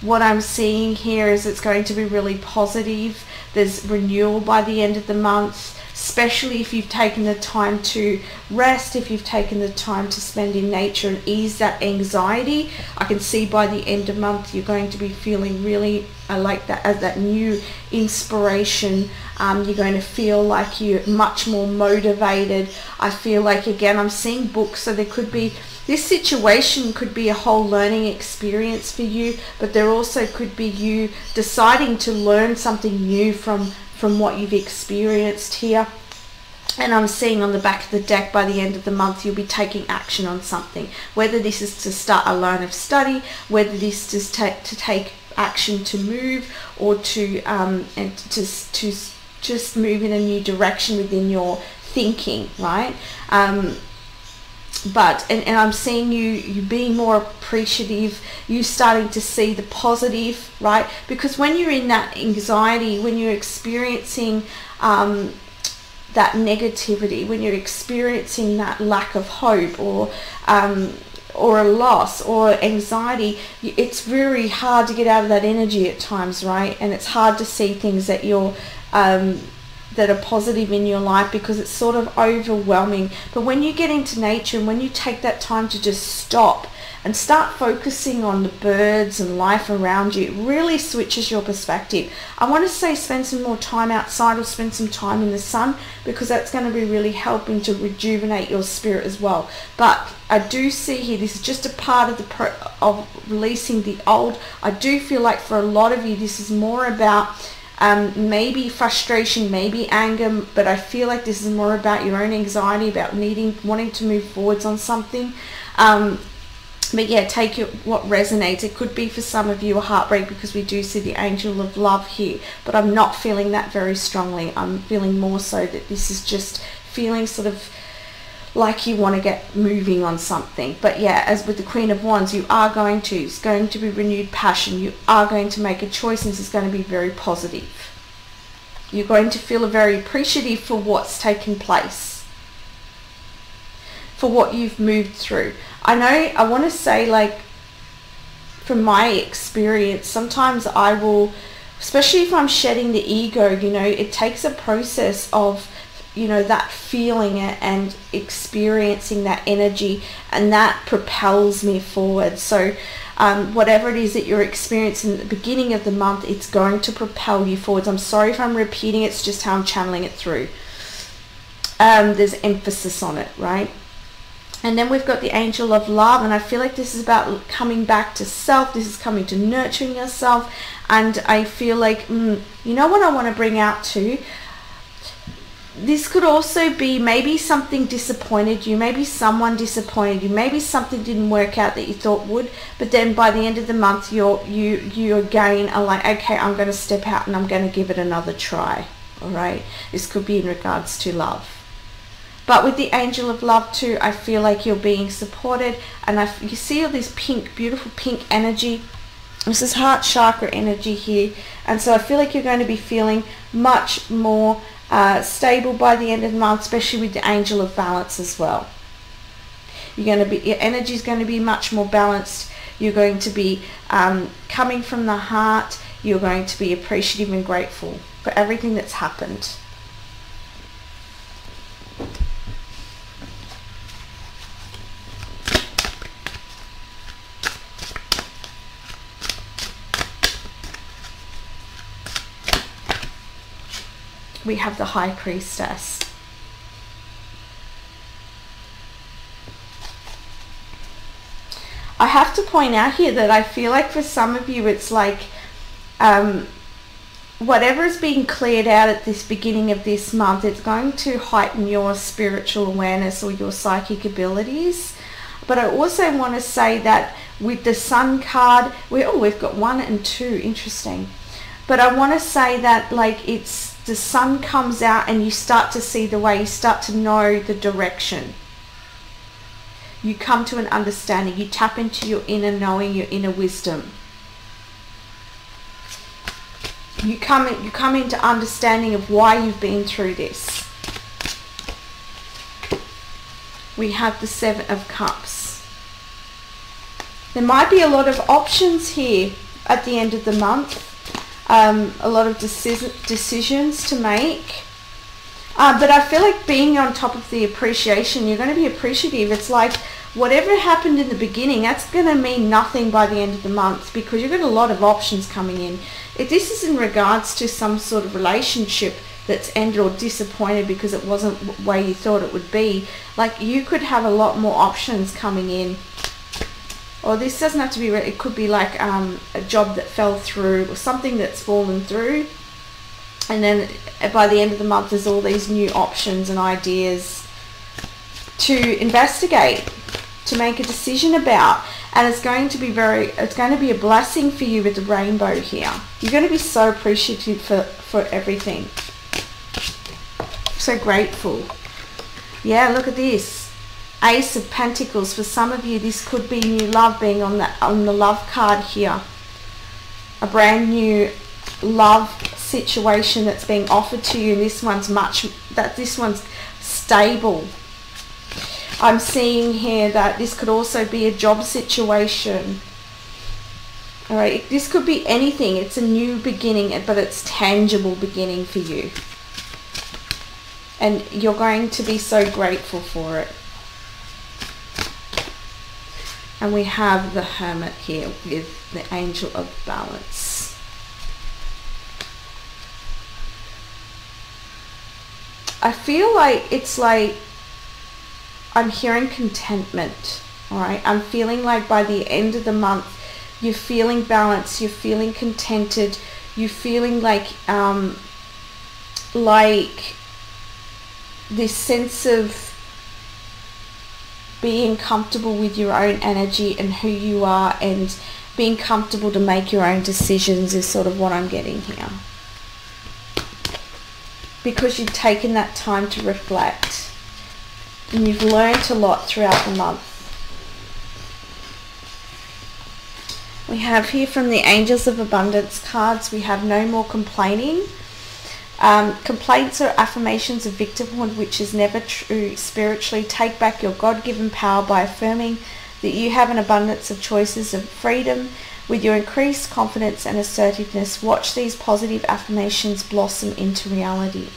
what I'm seeing here is it's going to be really positive. There's renewal by the end of the month, especially if you've taken the time to rest, if you've taken the time to spend in nature and ease that anxiety. I can see by the end of the month you're going to be feeling really, I like that, as that new inspiration. You're going to feel like you're much more motivated. I feel like, again, I'm seeing books, so there could be, this situation could be a whole learning experience for you, but there also could be you deciding to learn something new from what you've experienced here. And I'm seeing on the back of the deck, by the end of the month, you'll be taking action on something, whether this is to start a line of study, whether this is to take action to move, or to just move in a new direction within your thinking, right? But I'm seeing you being more appreciative, you starting to see the positive, right? Because when you're in that anxiety, when you're experiencing that negativity, when you're experiencing that lack of hope, or a loss or anxiety, it's very hard to get out of that energy at times, right? And it's hard to see things that you're that are positive in your life, because it's sort of overwhelming. But when you get into nature, and when you take that time to just stop and start focusing on the birds and life around you. It really switches your perspective. I want to say spend some more time outside or spend some time in the sun, because that's going to be really helping to rejuvenate your spirit as well. But I do see here, this is just a part of of releasing the old. I do feel like for a lot of you, this is more about maybe frustration, maybe anger, but I feel like this is more about your own anxiety, about wanting to move forwards on something. But yeah, take what resonates. It could be for some of you a heartbreak, because we do see the angel of love here, but I'm not feeling that very strongly. I'm feeling more so that this is just feeling sort of like you want to get moving on something. But yeah, as with the Queen of Wands, it's going to be renewed passion. You are going to make a choice, and this is going to be very positive. You're going to feel very appreciative for what's taken place, for what you've moved through. I want to say, like, from my experience, sometimes I will, especially if I'm shedding the ego, it takes a process of, that feeling it and experiencing that energy, and that propels me forward. So whatever it is that you're experiencing at the beginning of the month, it's going to propel you forwards. I'm sorry if I'm repeating, it's just how I'm channeling it through. There's emphasis on it, right? And then we've got the angel of love, and I feel like this is about coming back to self. This is coming to nurturing yourself. And I feel like, you know what I want to bring out too? This could also be maybe something disappointed you, maybe someone disappointed you, maybe something didn't work out that you thought would, but then by the end of the month you again are like, okay, I'm going to step out and I'm going to give it another try. All right, this could be in regards to love. But with the angel of love too, I feel like you're being supported, and you see all this pink, beautiful pink energy. This is heart chakra energy here, and so I feel like you're going to be feeling much more stable by the end of the month, especially with the angel of balance as well. Your energy is going to be much more balanced. You're going to be coming from the heart. You're going to be appreciative and grateful for everything that's happened. We have the High Priestess. I have to point out here that I feel like for some of you it's like whatever is being cleared out at this beginning of this month, it's going to heighten your spiritual awareness or your psychic abilities. But I also want to say that with the Sun card, we've got 1 and 2, interesting. But I want to say that, like, it's the sun comes out and you start to see the way, you start to know the direction. You come to an understanding. You tap into your inner knowing, your inner wisdom. You come into understanding of why you've been through this. We have the 7 of Cups. There might be a lot of options here at the end of the month. A lot of decisions to make, but I feel like being on top of the appreciation, you're going to be appreciative. It's like whatever happened in the beginning, that's going to mean nothing by the end of the month, because you've got a lot of options coming in. If this is in regards to some sort of relationship that's ended or disappointed because it wasn't the way you thought it would be, like, you could have a lot more options coming in. Or this doesn't have to be, it could be like a job that fell through or something that's fallen through. And then by the end of the month, there's all these new options and ideas to investigate, to make a decision about. And it's going to be a blessing for you with the rainbow here. You're going to be so appreciative for everything. So grateful. Yeah, look at this. Ace of Pentacles. For some of you, this could be new love being on the love card here. A brand new love situation that's being offered to you. This one's stable. I'm seeing here that this could also be a job situation. All right, this could be anything. It's a new beginning, but it's tangible beginning for you. And you're going to be so grateful for it. And we have the Hermit here with the Angel of Balance. I feel like it's like I'm hearing contentment, all right? I'm feeling like by the end of the month, you're feeling balanced, you're feeling contented, you're feeling like this sense of being comfortable with your own energy and who you are, and being comfortable to make your own decisions is sort of what I'm getting here. Because you've taken that time to reflect. And you've learned a lot throughout the month. We have here from the Angels of Abundance cards, we have no more complaining. Complaints are affirmations of victimhood, which is never true spiritually. Take back your God-given power by affirming that you have an abundance of choices of freedom. With your increased confidence and assertiveness, watch these positive affirmations blossom into reality.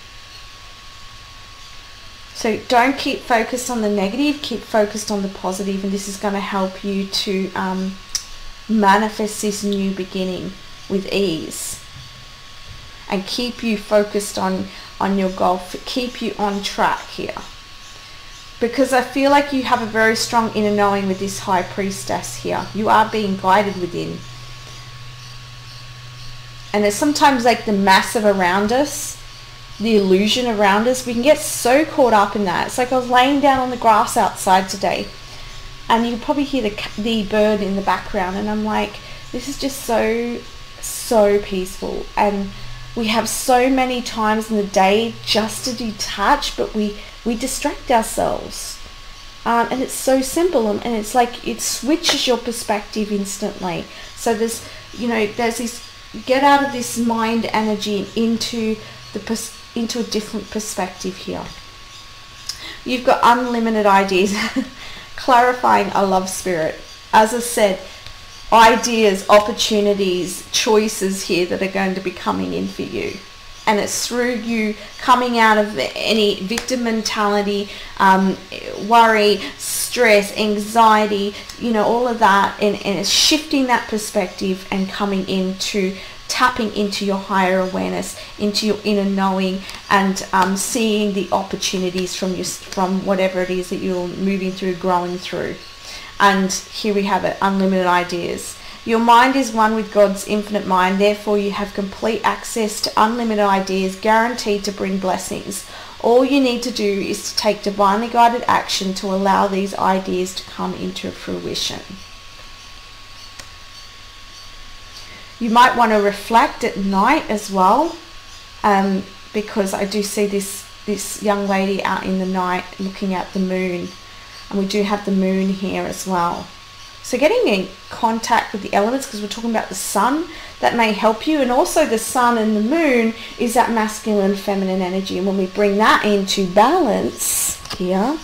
So don't keep focused on the negative, keep focused on the positive, and this is going to help you to manifest this new beginning with ease, and keep you focused on your goal, keep you on track here. Because I feel like you have a very strong inner knowing with this High Priestess here. You are being guided within. And there's sometimes like the massive around us, the illusion around us, we can get so caught up in that. It's like I was laying down on the grass outside today, and you can probably hear the bird in the background, and I'm like, this is just so peaceful. And we have so many times in the day just to detach, but we distract ourselves, and it's so simple, and it's like it switches your perspective instantly. So there's this, get out of this mind energy and into a different perspective here. You've got unlimited ideas. Clarifying a love spirit. As I said, ideas, opportunities, choices here that are going to be coming in for you. And it's through you coming out of any victim mentality, worry, stress, anxiety, all of that, and it's shifting that perspective and coming into tapping into your higher awareness, into your inner knowing, and seeing the opportunities from whatever it is that you're moving through, growing through. And here we have it, unlimited ideas. Your mind is one with God's infinite mind, therefore you have complete access to unlimited ideas, guaranteed to bring blessings. All you need to do is to take divinely guided action to allow these ideas to come into fruition. You might want to reflect at night as well, because I do see this young lady out in the night looking at the moon, and we do have the moon here as well. So getting in contact with the elements, because we're talking about the sun, that may help you. And also the sun and the moon is that masculine and feminine energy, and when we bring that into balance here,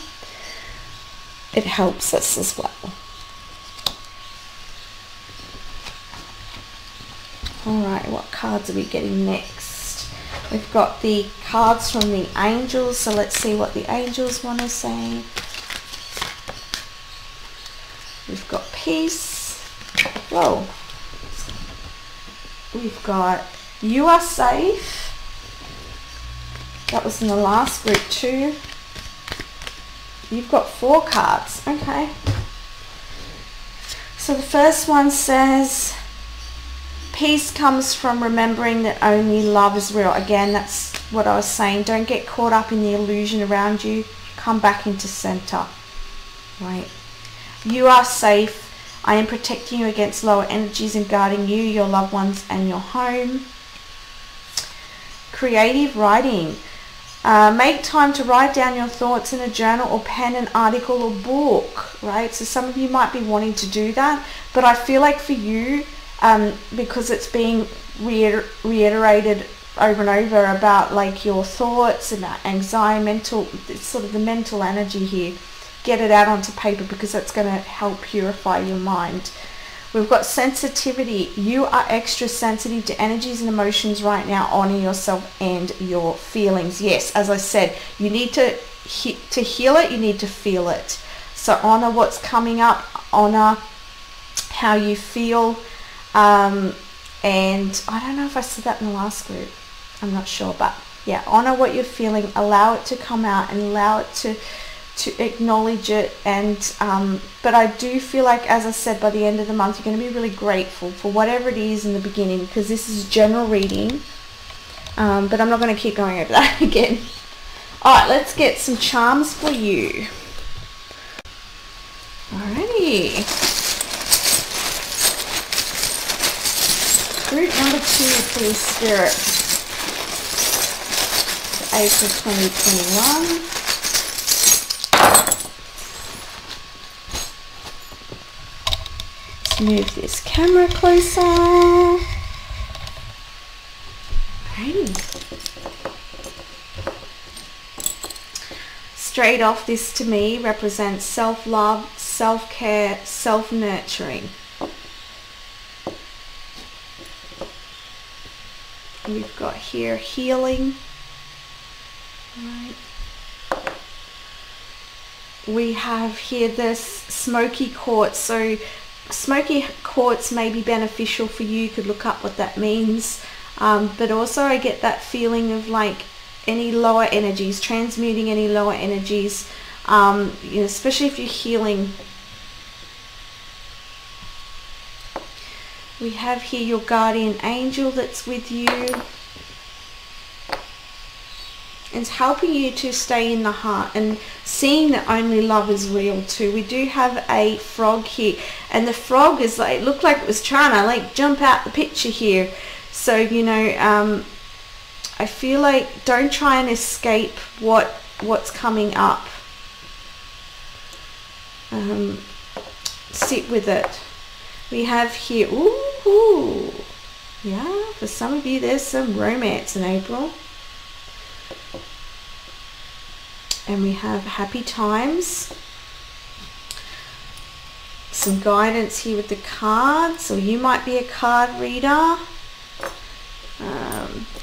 it helps us as well. Alright, what cards are we getting next? We've got the cards from the angels, so let's see what the angels want to say. We've got peace. Whoa. We've got you are safe. That was in the last group too. You've got 4 cards. Okay. So the first one says, peace comes from remembering that only love is real. Again, that's what I was saying. Don't get caught up in the illusion around you. Come back into center. Right. You are safe. I am protecting you against lower energies and guarding you, your loved ones, and your home. Creative writing. Make time to write down your thoughts in a journal, or pen an article or book. Right. So some of you might be wanting to do that, but I feel like for you, because it's being reiterated over and over about like your thoughts, about anxiety, it's sort of the mental energy here. Get it out onto paper, because that's going to help purify your mind. We've got sensitivity. You are extra sensitive to energies and emotions right now. Honor yourself and your feelings. Yes, as I said, you need to heal it, you need to feel it. So honor what's coming up, honor how you feel. And I don't know if I said that in the last group. I'm not sure, but yeah, honor what you're feeling, allow it to come out, and allow it to acknowledge it. And but I do feel like, as I said, by the end of the month you're going to be really grateful for whatever it is in the beginning, because this is general reading. But I'm not going to keep going over that again. Alright, let's get some charms for you. Alrighty. Group number 2, please, Spirit. For April 2021. Let's move this camera closer. Alrighty. Straight off, this to me represents self-love, self-care, self-nurturing. We've got here healing. Right. We have here this smoky quartz. So smoky quartz may be beneficial for you. You could look up what that means. But also I get that feeling of like any lower energies, transmuting any lower energies, you know, especially if you're healing. We have here your guardian angel that's with you. It's helping you to stay in the heart and seeing that only love is real too. We do have a frog here, and the frog is like, it looked like it was trying to like jump out the picture here. So, you know, I feel like don't try and escape what's coming up. Sit with it. We have here, ooh, yeah, for some of you there's some romance in April. And we have happy times. Some guidance here with the cards, or you might be a card reader.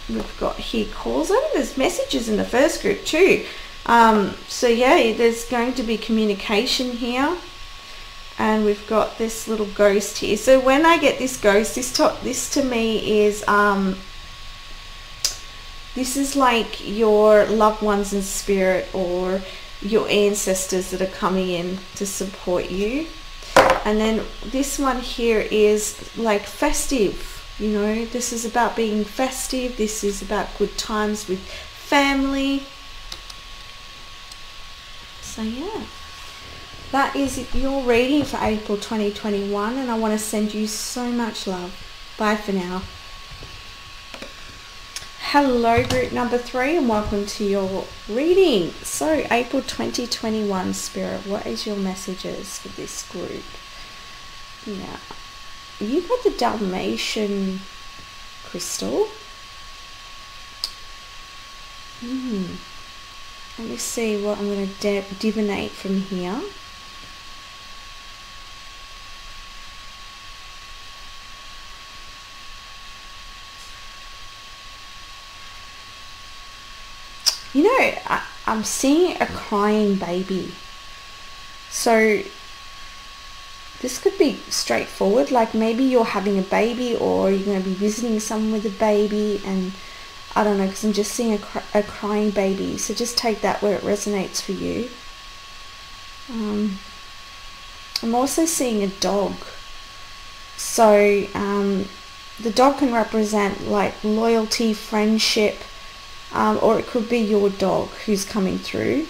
We've got here calls. I think there's messages in the first group too. So yeah, there's going to be communication here. And we've got this little ghost here. So when I get this ghost, this to me is this is like your loved ones in spirit, or your ancestors that are coming in to support you. And then this one here is like festive. You know, this is about being festive. This is about good times with family. So yeah, that is your reading for April 2021, and I want to send you so much love. Bye for now. Hello, group number 3, and welcome to your reading. So April 2021, Spirit, what is your messages for this group? Yeah, you got the Dalmatian crystal. Let me see what I'm going to divinate from here. You know, I'm seeing a crying baby. So this could be straightforward, like maybe you're having a baby, or you're going to be visiting someone with a baby, and I don't know, because I'm just seeing a crying baby. So just take that where it resonates for you. I'm also seeing a dog. So the dog can represent like loyalty, friendship, or it could be your dog who's coming through.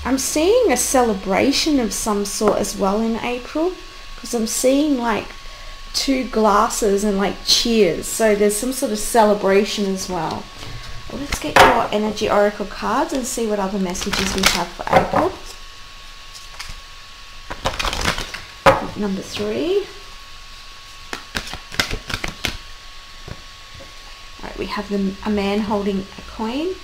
I'm seeing a celebration of some sort as well in April, because I'm seeing like 2 glasses and like cheers. So there's some sort of celebration as well. Let's get your energy oracle cards and see what other messages we have for April. Number 3. Alright, we have a man holding a coin.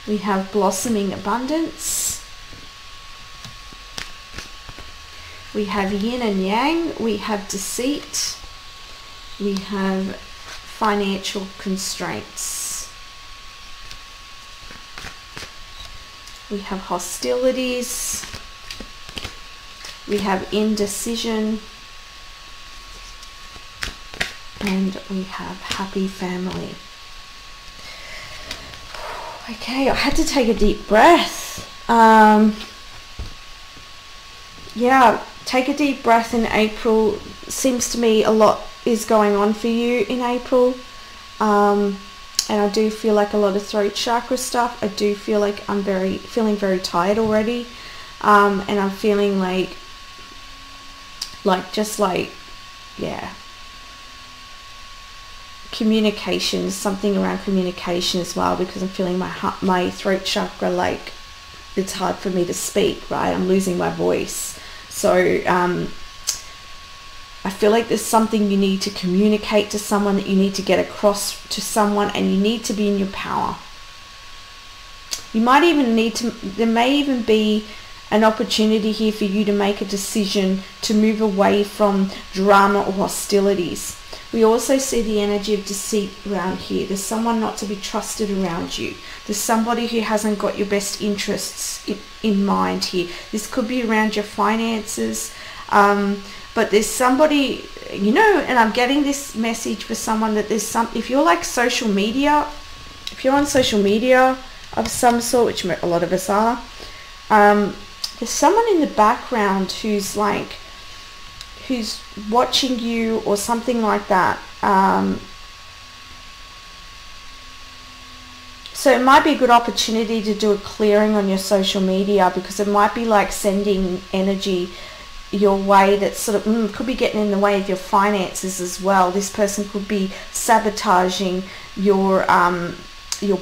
We have blossoming abundance. We have yin and yang. We have deceit. We have financial constraints. We have hostilities. We have indecision. And we have happy family. Okay, I had to take a deep breath. Yeah, take a deep breath in April. Seems to me a lot is going on for you in April. And I do feel like a lot of throat chakra stuff. I do feel like I'm feeling very tired already. And I'm feeling like yeah. Communication, something around communication as well, because I'm feeling my throat chakra, like it's hard for me to speak, right? I'm losing my voice. So I feel like there's something you need to communicate to someone, that you need to get across to someone, and you need to be in your power. You might even need to, there may even be an opportunity here for you to make a decision to move away from drama or hostilities. We also see the energy of deceit around here. There's someone not to be trusted around you. There's somebody who hasn't got your best interests in mind here. This could be around your finances, but there's somebody, you know, and I'm getting this message for someone that there's some, if you're like social media, if you're on social media of some sort, which a lot of us are, there's someone in the background who's watching you or something like that. So it might be a good opportunity to do a clearing on your social media, because it might be like sending energy your way that sort of could be getting in the way of your finances as well. This person could be sabotaging your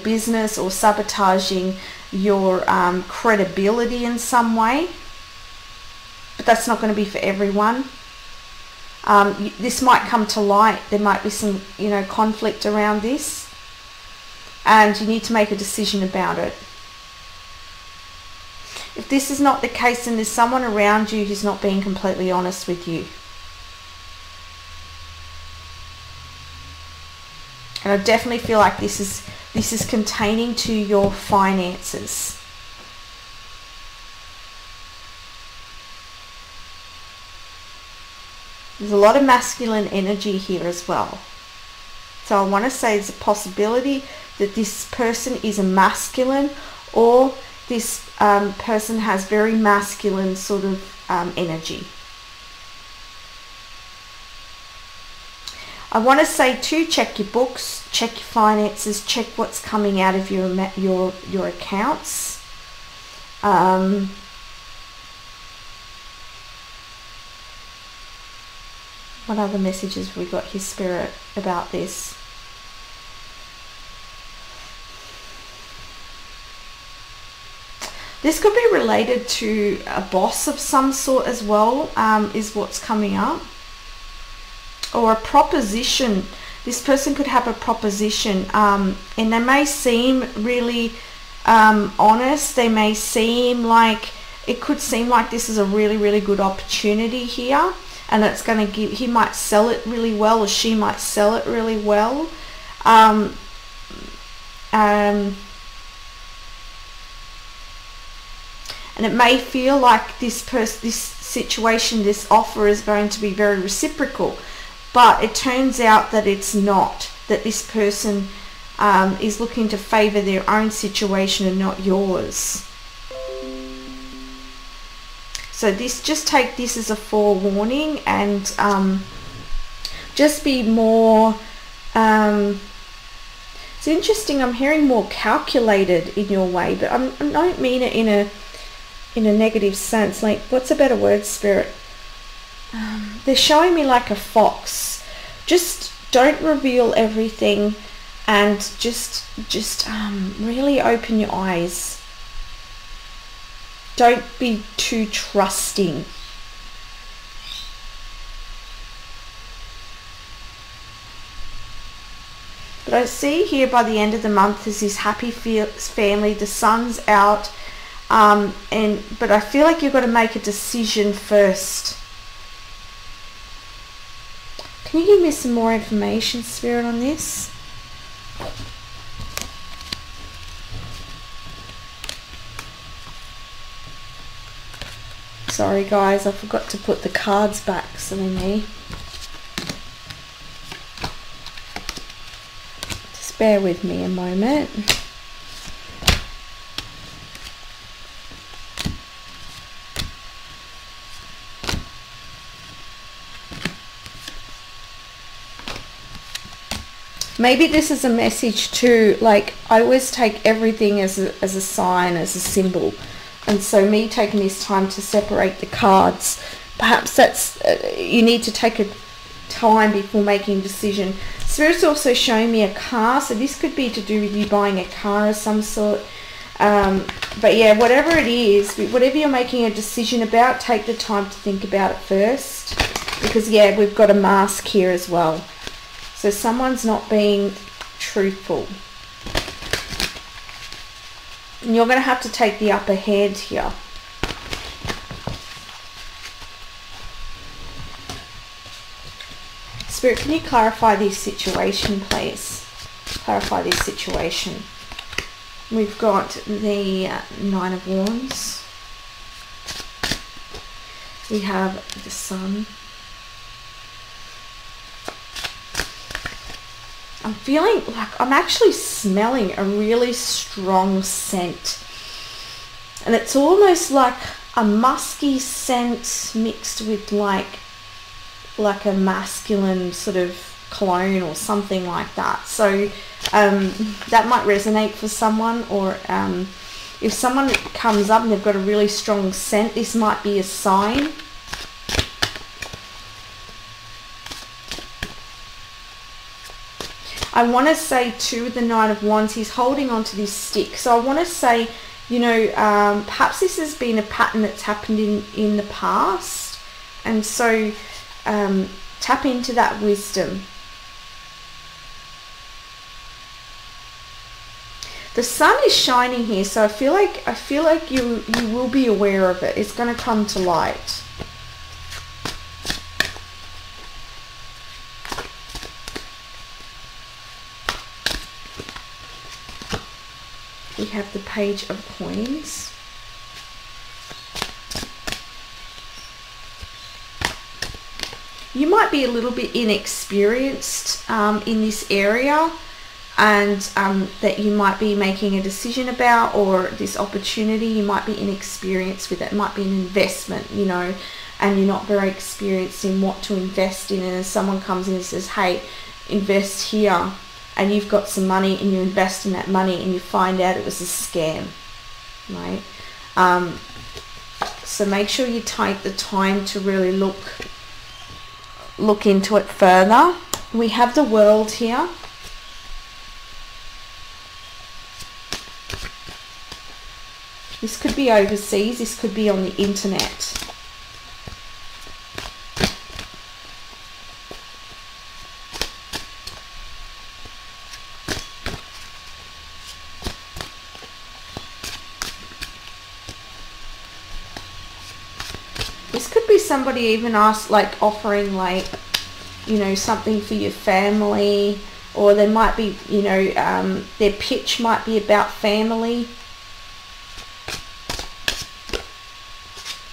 business, or sabotaging your credibility in some way. But that's not going to be for everyone. This might come to light. There might be some, you know, conflict around this, and you need to make a decision about it. If this is not the case, then there's someone around you who's not being completely honest with you. And I definitely feel like this is containing to your finances. There's a lot of masculine energy here as well. So I want to say there's a possibility that this person is a masculine, or this person has very masculine sort of energy. I want to say too, check your books, check your finances, check what's coming out of your accounts. What other messages have we got here, Spirit, about this? This could be related to a boss of some sort as well, is what's coming up. Or a proposition. This person could have a proposition, and they may seem really honest. They may seem like, it could seem like this is a really, really good opportunity here, and it's going to give, he might sell it really well, or she might sell it really well. And it may feel like this situation, this offer is going to be very reciprocal, but it turns out that it's not, that this person is looking to favor their own situation and not yours. So just take this as a forewarning, and just be more, it's interesting, I'm hearing more calculated in your way, but I don't mean it in a negative sense. Like, what's a better word, Spirit? They're showing me like a fox. Just don't reveal everything, and just really open your eyes. Don't be too trusting. But I see here by the end of the month there's this happy family. The sun's out, but I feel like you've got to make a decision first. Can you give me some more information, Spirit, on this? Sorry guys, I forgot to put the cards back, silly me. Just bear with me a moment. Maybe this is a message too, like I always take everything as a sign, as a symbol. And so me taking this time to separate the cards, perhaps that's, you need to take a time before making a decision. Spirit's also showing me a car, so this could be to do with you buying a car of some sort. But yeah, whatever it is, whatever you're making a decision about, take the time to think about it first. Because yeah, we've got a mask here as well. So someone's not being truthful. And you're going to have to take the upper hand here. Spirit, can you clarify this situation, please? Clarify this situation. We've got the Nine of Wands. We have the Sun. I'm feeling like I'm actually smelling a really strong scent. And it's almost like a musky scent mixed with like a masculine sort of cologne or something like that. So that might resonate for someone, or if someone comes up and they've got a really strong scent, this might be a sign. I want to say too, with the Nine of Wands, he's holding on to this stick. So I want to say, you know, perhaps this has been a pattern that's happened in the past. And so tap into that wisdom. The sun is shining here, so I feel like you will be aware of it. It's going to come to light. We have the Page of Coins. You might be a little bit inexperienced in this area, and that you might be making a decision about, or this opportunity, you might be inexperienced with it. It might be an investment, you know, and you're not very experienced in what to invest in, and someone comes in and says, hey, invest here, and you've got some money and you invest in that money and you find out it was a scam, right? So make sure you take the time to really look into it further. We have the World here. This could be overseas, this could be on the internet. This could be somebody even offering, like, you know, something for your family, or there might be, you know, their pitch might be about family.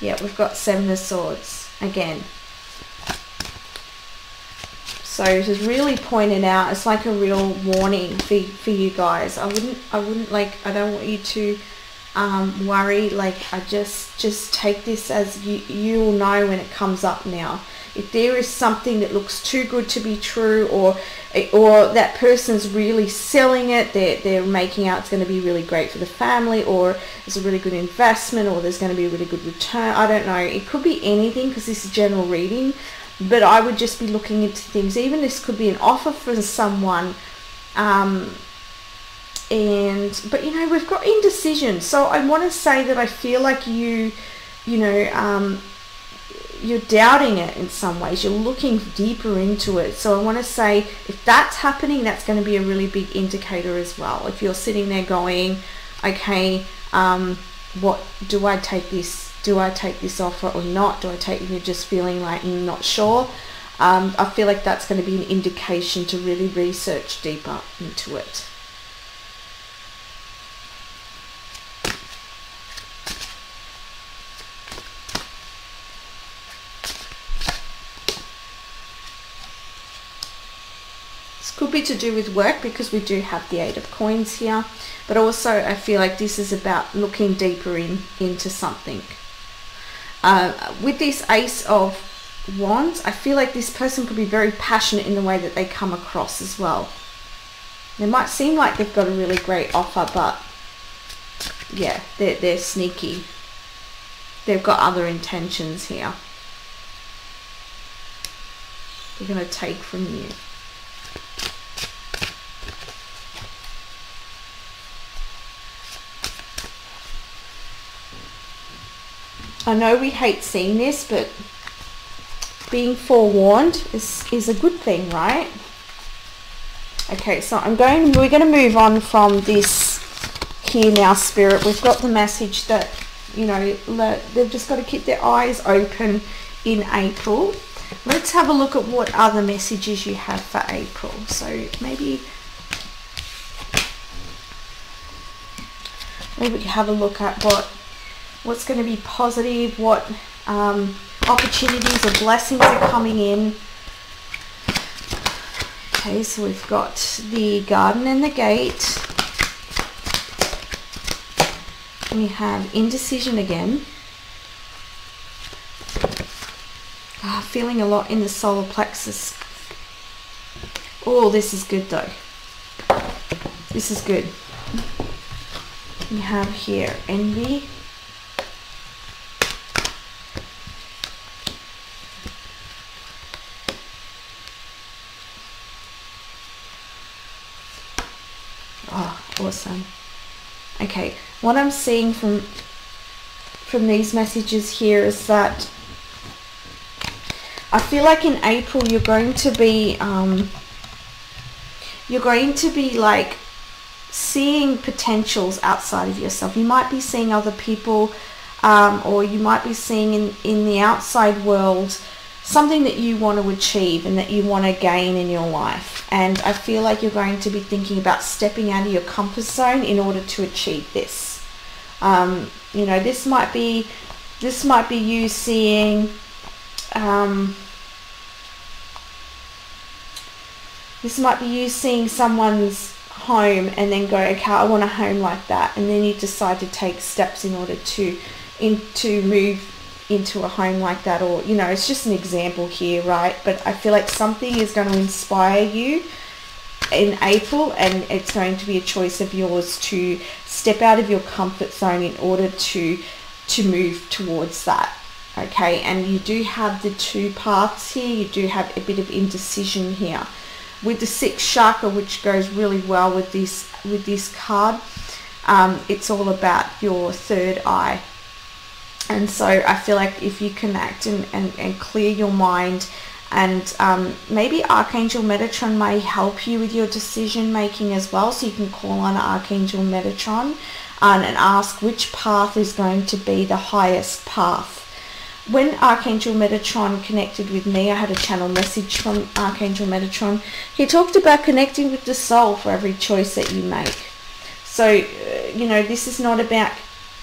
Yeah, we've got Seven of Swords again. So it is really pointed out. It's like a real warning for you guys. I wouldn't like, I don't want you to worry. Like, I just take this as you'll know when it comes up now. If there is something that looks too good to be true, or that person's really selling it, they're making out it's going to be really great for the family, or it's a really good investment, or there's going to be a really good return. I don't know. It could be anything, because this is general reading, but I would just be looking into things. Even this could be an offer for someone, but you know, we've got indecision. So I want to say that I feel like you know, you're doubting it in some ways. You're looking deeper into it. So I want to say, if that's happening, that's going to be a really big indicator as well. If you're sitting there going, okay, what do I take this? Do I take this offer or not? Do I take? You're just feeling like you're not sure. I feel like that's going to be an indication to really research deeper into it. Could be to do with work, because we do have the 8 of coins here, but also I feel like this is about looking deeper into something. With this Ace of Wands, I feel like this person could be very passionate in the way that they come across as well. They might seem like they've got a really great offer, but yeah, they're sneaky. They've got other intentions here. They're going to take from you. I know we hate seeing this, but being forewarned is a good thing, right? Okay, so we're going to move on from this here now, Spirit. We've got the message that, you know, they've just got to keep their eyes open in April. Let's have a look at what other messages you have for April. So maybe have a look at what's going to be positive, what opportunities or blessings are coming in. Okay, so we've got the Garden and the Gate. We have indecision again. Feeling a lot in the solar plexus. Oh, this is good though. This is good. We have here envy. Oh, awesome. Okay, what I'm seeing from these messages here is that I feel like in April you're going to be like seeing potentials outside of yourself. You might be seeing other people, or you might be seeing in the outside world something that you want to achieve and that you want to gain in your life. And I feel like you're going to be thinking about stepping out of your comfort zone in order to achieve this. You know, this might be you seeing someone's home and then go, okay, I want a home like that, and then you decide to take steps in order to move into a home like that. Or, you know, it's just an example here, right? But I feel like something is going to inspire you in April, and it's going to be a choice of yours to step out of your comfort zone in order to move towards that. Okay, and you do have the 2 paths here. You do have a bit of indecision here with the 6th chakra, which goes really well with this card. It's all about your 3rd eye. And so I feel like if you connect and clear your mind, and maybe Archangel Metatron may help you with your decision making as well. So you can call on Archangel Metatron and ask which path is going to be the highest path. When Archangel Metatron connected with me, I had a channel message from Archangel Metatron. He talked about connecting with the soul for every choice that you make. So, you know, this is not about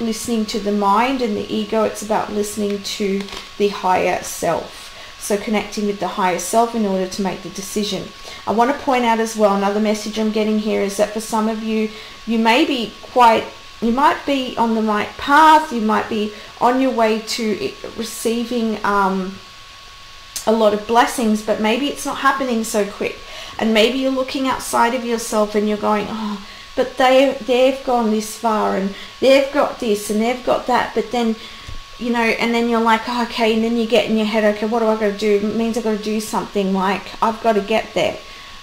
listening to the mind and the ego. It's about listening to the higher self. So connecting with the higher self in order to make the decision. I want to point out as well, another message I'm getting here is that for some of you, you might be on the right path. You might be on your way to receiving a lot of blessings, but maybe it's not happening so quick. And maybe you're looking outside of yourself and you're going, oh, but they've gone this far, and they've got this and they've got that. But then, you know, and then you're like, oh, okay, and then you get in your head, okay, what do I got to do? It means I've got to do something, like I've got to get there.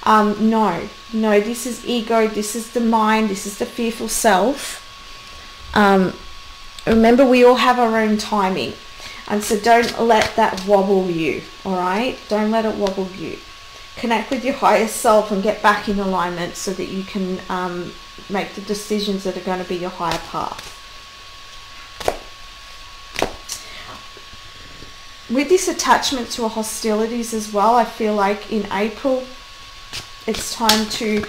No, this is ego, this is the mind, this is the fearful self. Remember, we all have our own timing, and so don't let that wobble you. All right, don't let it wobble you. Connect with your higher self and get back in alignment so that you can make the decisions that are going to be your higher path. with this attachment to hostilities as well, I feel like in April, it's time to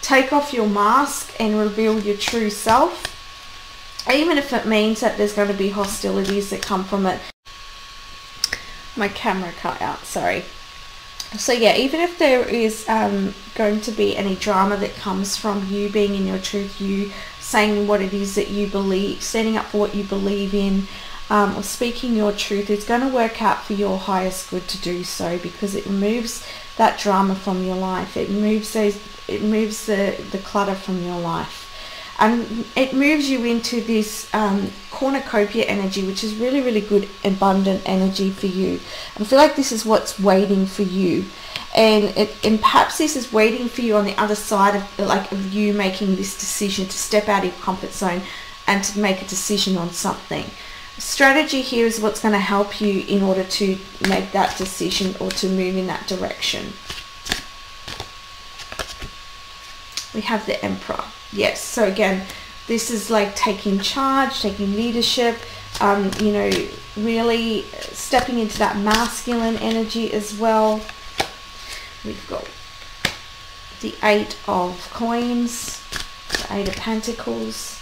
take off your mask and reveal your true self, even if it means that there's going to be hostilities that come from it. My camera cut out, sorry. So yeah, even if there is going to be any drama that comes from you being in your truth, you saying what it is that you believe, standing up for what you believe in, or speaking your truth, it's going to work out for your highest good to do so, because it removes that drama from your life. It moves the clutter from your life. And it moves you into this cornucopia energy, which is really, really good, abundant energy for you. I feel like this is what's waiting for you. And perhaps this is waiting for you on the other side of you making this decision to step out of your comfort zone and to make a decision on something. Strategy here is what's going to help you in order to make that decision or to move in that direction. We have the Emperor. Yes, so again, this is like taking charge, taking leadership, you know, really stepping into that masculine energy as well. We've got the Eight of Coins, the Eight of Pentacles.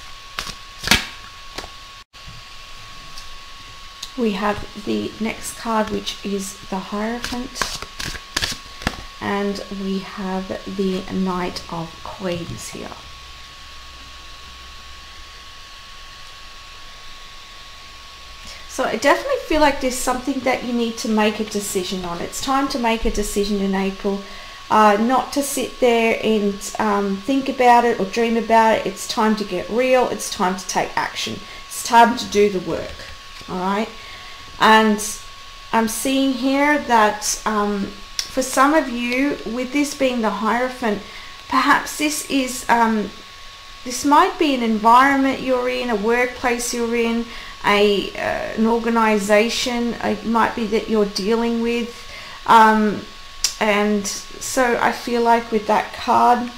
We have the next card, which is the Hierophant. And we have the Knight of Coins here. So I definitely feel like there's something that you need to make a decision on. It's time to make a decision in April. Not to sit there and think about it or dream about it. It's time to get real. It's time to take action. It's time to do the work. All right. And I'm seeing here that for some of you, with this being the Hierophant, perhaps this is this might be an environment you're in, a workplace you're in, an organization. It might be that you're dealing with, and so I feel like with that card,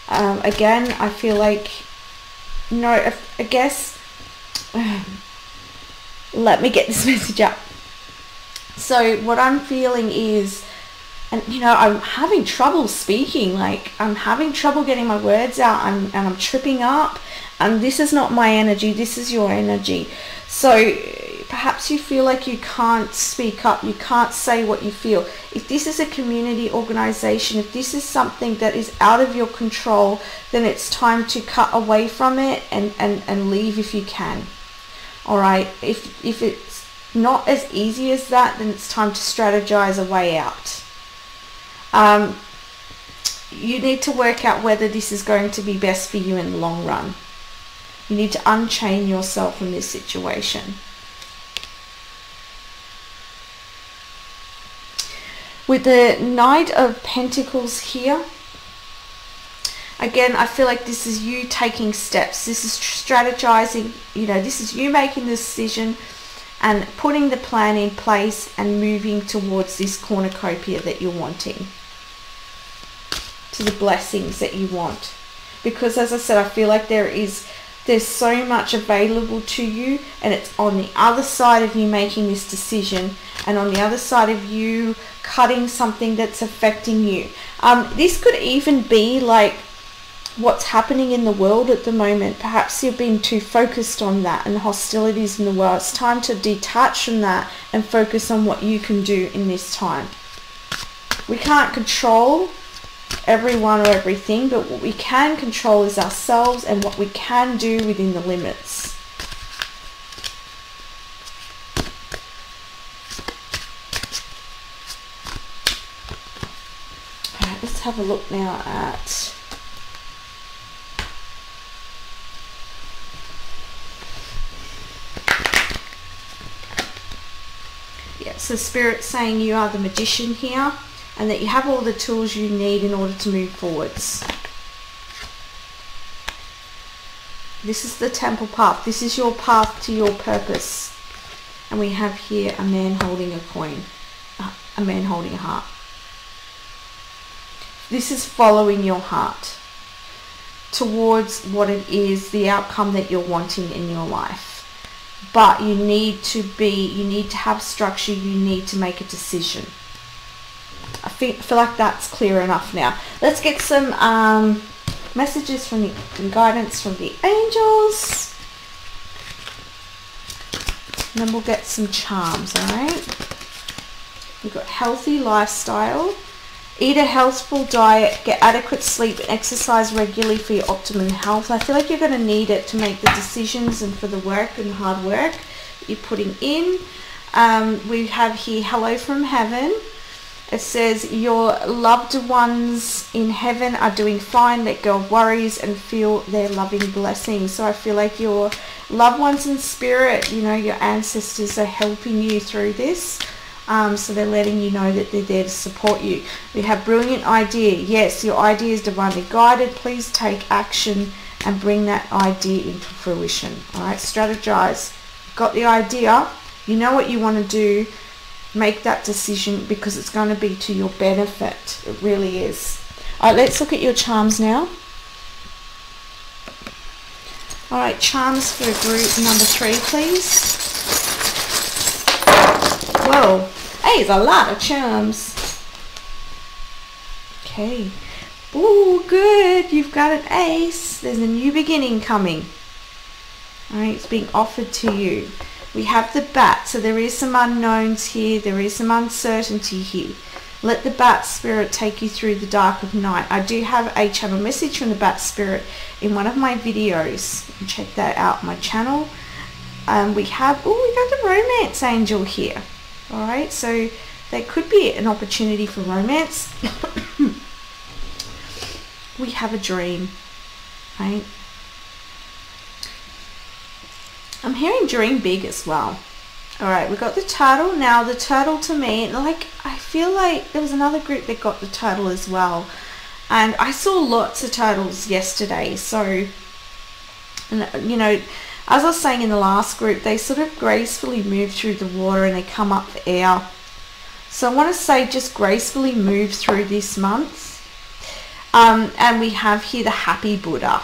again, I feel like, no, I guess, let me get this message up. So what I'm feeling is, and you know, I'm having trouble speaking, like I'm having trouble getting my words out, and I'm tripping up, and this is not my energy, this is your energy. So perhaps you feel like you can't speak up, you can't say what you feel. If this is a community organization, if this is something that is out of your control, then it's time to cut away from it and leave if you can. All right, if it's not as easy as that, then it's time to strategize a way out. You need to work out whether this is going to be best for you in the long run. You need to unchain yourself from this situation. With the Knight of Pentacles here, again, I feel like this is you taking steps. This is strategizing, you know, this is you making the decision and putting the plan in place and moving towards this cornucopia that you're wanting, to the blessings that you want. Because as I said, I feel like there's so much available to you, and it's on the other side of you making this decision, and on the other side of you cutting something that's affecting you. This could even be like what's happening in the world at the moment. Perhaps you've been too focused on that and hostilities in the world. It's time to detach from that and focus on what you can do in this time. We can't control everyone or everything, but what we can control is ourselves and what we can do within the limits. Alright, let's have a look now at so Spirit saying you are the magician here, and that you have all the tools you need in order to move forwards. This is the temple path. This is your path to your purpose. And we have here a man holding a coin, a man holding a heart. This is following your heart towards what it is, the outcome that you're wanting in your life. but you need to have structure, you need to make a decision. I feel like that's clear enough now. Let's get some messages from and guidance from the angels. And then we'll get some charms, alright? We've got healthy lifestyle. Eat a healthful diet, get adequate sleep, and exercise regularly for your optimum health. I feel like you're going to need it to make the decisions and for the work and hard work that you're putting in. We have here, hello from heaven. It says, your loved ones in heaven are doing fine. Let go of worries and feel their loving blessings. So I feel like your loved ones in spirit, you know, your ancestors are helping you through this. So they're letting you know that they're there to support you. We have brilliant idea. Yes, your idea is divinely guided. Please take action and bring that idea into fruition. All right, strategize. Got the idea. You know what you want to do. Make that decision because it's going to be to your benefit. It really is. All right, let's look at your charms now. All right, charms for group number 3, please. Whoa. Hey, there's a lot of charms. Okay. Oh, good. You've got an ace. There's a new beginning coming. All right, it's being offered to you. We have the bat, so there is some unknowns here. There is some uncertainty here. Let the bat spirit take you through the dark of night. I do have a channel message from the bat spirit in one of my videos. You can check that out on my channel. We got the romance angel here. All right, so there could be an opportunity for romance. We have a dream, right? I'm hearing dream big as well. All right, we got the turtle. Now the turtle to me, like, I feel like there was another group that got the turtle as well. And I saw lots of turtles yesterday. So, you know, as I was saying in the last group, they sort of gracefully move through the water and they come up for air. So I want to say just gracefully move through this month. And we have here the happy Buddha.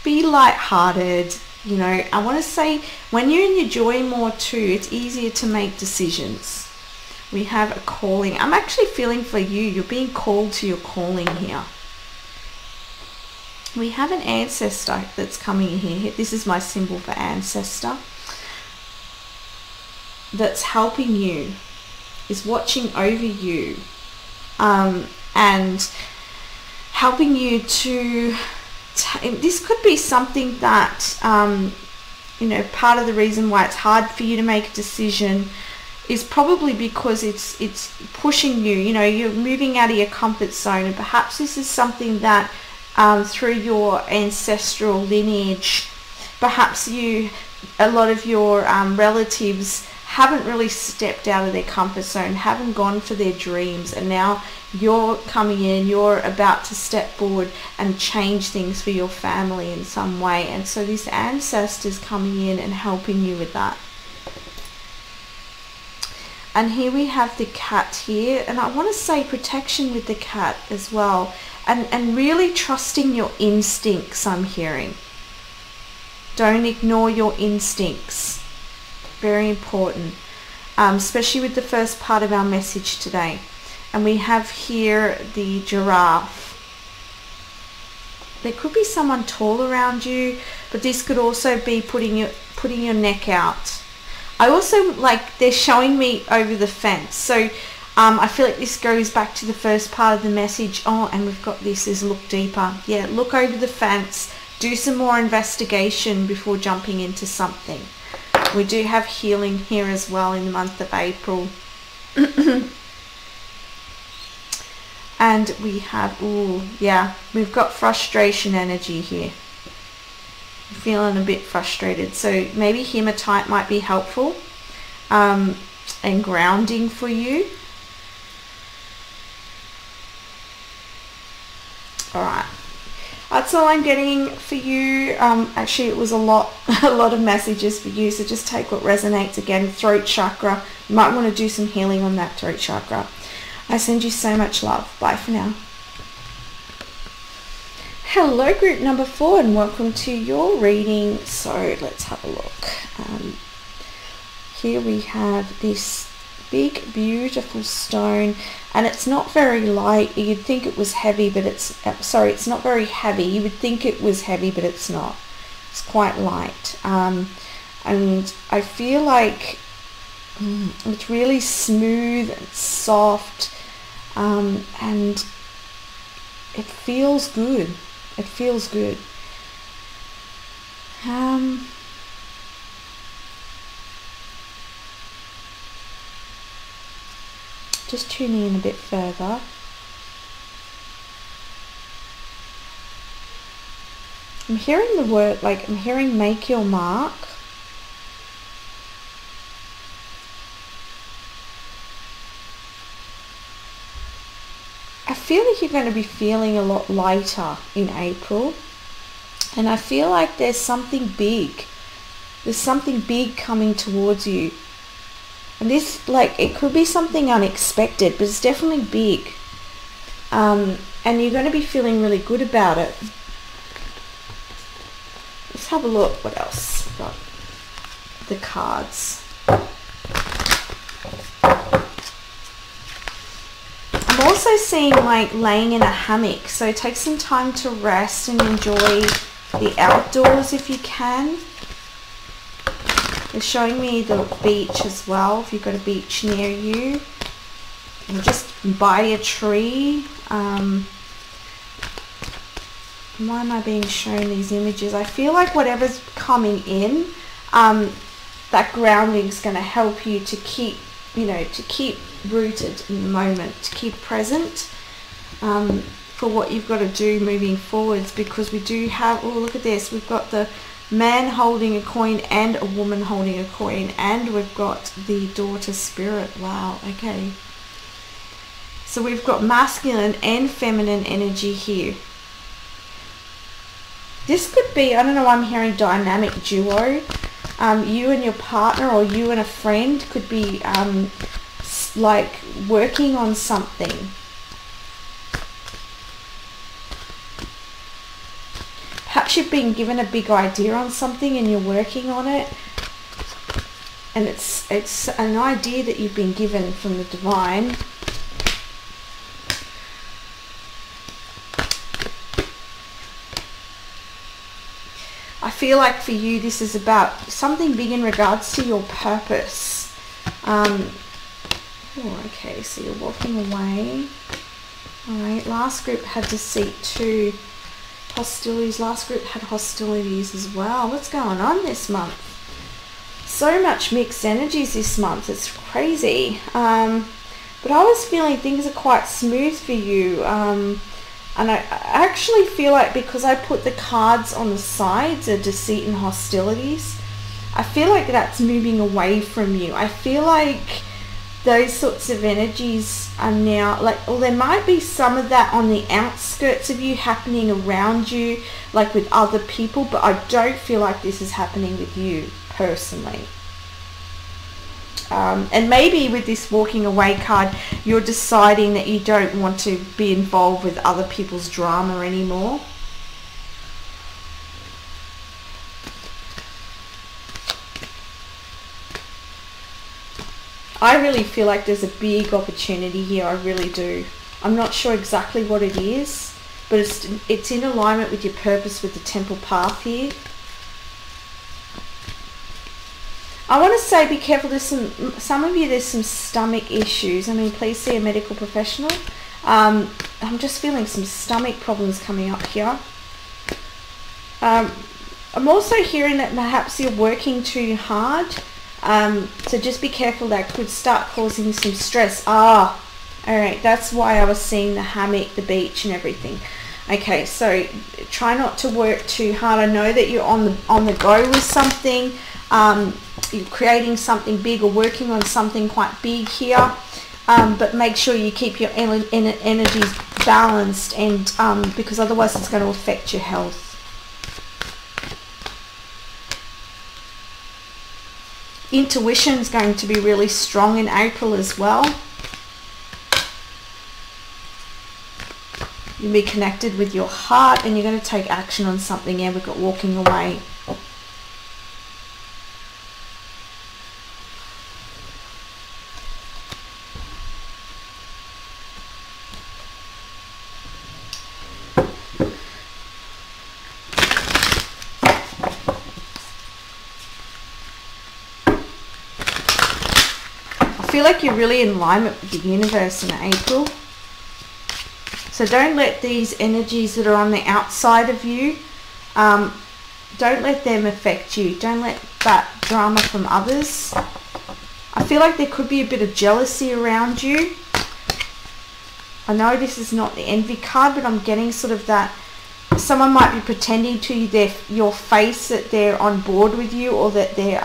Be light-hearted, you know. I want to say when you're in your joy more too, it's easier to make decisions. We have a calling. I'm actually feeling for you. You're being called to your calling here. We have an ancestor that's coming in here. This is my symbol for ancestor. That's helping you, is watching over you, and helping you to... This could be something that, you know, part of the reason why it's hard for you to make a decision is probably because it's pushing you. You know, you're moving out of your comfort zone, and perhaps this is something that through your ancestral lineage, perhaps a lot of your relatives haven't really stepped out of their comfort zone, haven't gone for their dreams, and now you're coming in, you're about to step forward and change things for your family in some way. And so this ancestor's coming in and helping you with that. And here we have the cat here, and I want to say protection with the cat as well, and really trusting your instincts. I'm hearing, don't ignore your instincts. Very important, especially with the first part of our message today. And we have here the giraffe. There could be someone tall around you, but this could also be putting your neck out. I also, like, they're showing me over the fence. So I feel like this goes back to the first part of the message. Oh, and we've got this is look deeper. Yeah, look over the fence. Do some more investigation before jumping into something. We do have healing here as well in the month of April. And we have, we've got frustration energy here. I'm feeling a bit frustrated. So maybe hematite might be helpful and grounding for you. All right. That's all I'm getting for you. Actually, it was a lot of messages for you. So just take what resonates. Again, throat chakra. You might want to do some healing on that throat chakra. I send you so much love. Bye for now. Hello group number 4 and welcome to your reading. So let's have a look. Here we have this big beautiful stone, and it's not very light. You'd think it was heavy, but it's not very heavy. You would think it was heavy, but it's not. It's quite light, and I feel like it's really smooth and soft, and it feels good. It feels good. Just tuning in a bit further. I'm hearing the word, like I'm hearing make your mark. I feel like you're going to be feeling a lot lighter in April, and I feel like there's something big. There's something big coming towards you, and this, like, it could be something unexpected, but it's definitely big, and you're going to be feeling really good about it. Let's have a look what else we've got. The cards. I'm also seeing like laying in a hammock, so take some time to rest and enjoy the outdoors if you can. They're showing me the beach as well, if you've got a beach near you, and just by a tree. Why am I being shown these images? I feel like whatever's coming in, that grounding is going to help you to keep, to keep rooted in the moment, to keep present for what you've got to do moving forwards, because we do have, oh look at this, we've got the man holding a coin and a woman holding a coin, and we've got the daughter spirit. Wow, okay, so we've got masculine and feminine energy here. This could be, I don't know, I'm hearing dynamic duo. You and your partner, or you and a friend could be like working on something. Perhaps you've been given a big idea on something and you're working on it, and it's an idea that you've been given from the divine. I feel like for you this is about something big in regards to your purpose. Okay, so you're walking away. Alright, last group had deceit too. Hostilities, last group had hostilities as well. What's going on this month? So much mixed energies this month, it's crazy. But I was feeling things are quite smooth for you. And I actually feel like, because I put the cards on the sides of deceit and hostilities, I feel like that's moving away from you. I feel like those sorts of energies are now, like, well, there might be some of that on the outskirts of you happening around you, like with other people, but I don't feel like this is happening with you personally. And maybe with this walking away card, you're deciding that you don't want to be involved with other people's drama anymore. I really feel like there's a big opportunity here, I really do. I'm not sure exactly what it is, but it's in alignment with your purpose with the temple path here. I want to say be careful, there's some of you, there's some stomach issues. I mean, please see a medical professional. I'm just feeling some stomach problems coming up here. I'm also hearing that perhaps you're working too hard. So just be careful, that could start causing some stress. Alright, that's why I was seeing the hammock, the beach and everything. Okay, so try not to work too hard. I know that you're on the go with something. You're creating something big or working on something quite big here, but make sure you keep your energies balanced, and because otherwise it's going to affect your health. Intuition is going to be really strong in April as well. You'll be connected with your heart, and you're going to take action on something. Yeah, we've got walking away. I feel like you're really in alignment with the universe in April. So don't let these energies that are on the outside of you, don't let them affect you. Don't let that drama from others. I feel like there could be a bit of jealousy around you. I know this is not the envy card, but I'm getting sort of that someone might be pretending to you your face that they're on board with you, or that they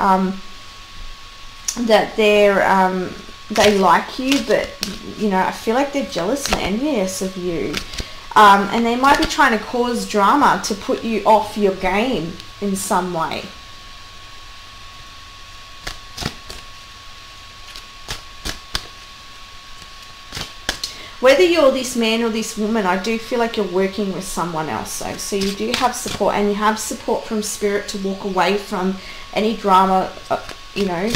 like you, but you know, I feel like they're jealous and envious of you, and they might be trying to cause drama to put you off your game in some way. Whether you're this man or this woman, I do feel like you're working with someone else though. So you do have support, and you have support from spirit to walk away from any drama, you know.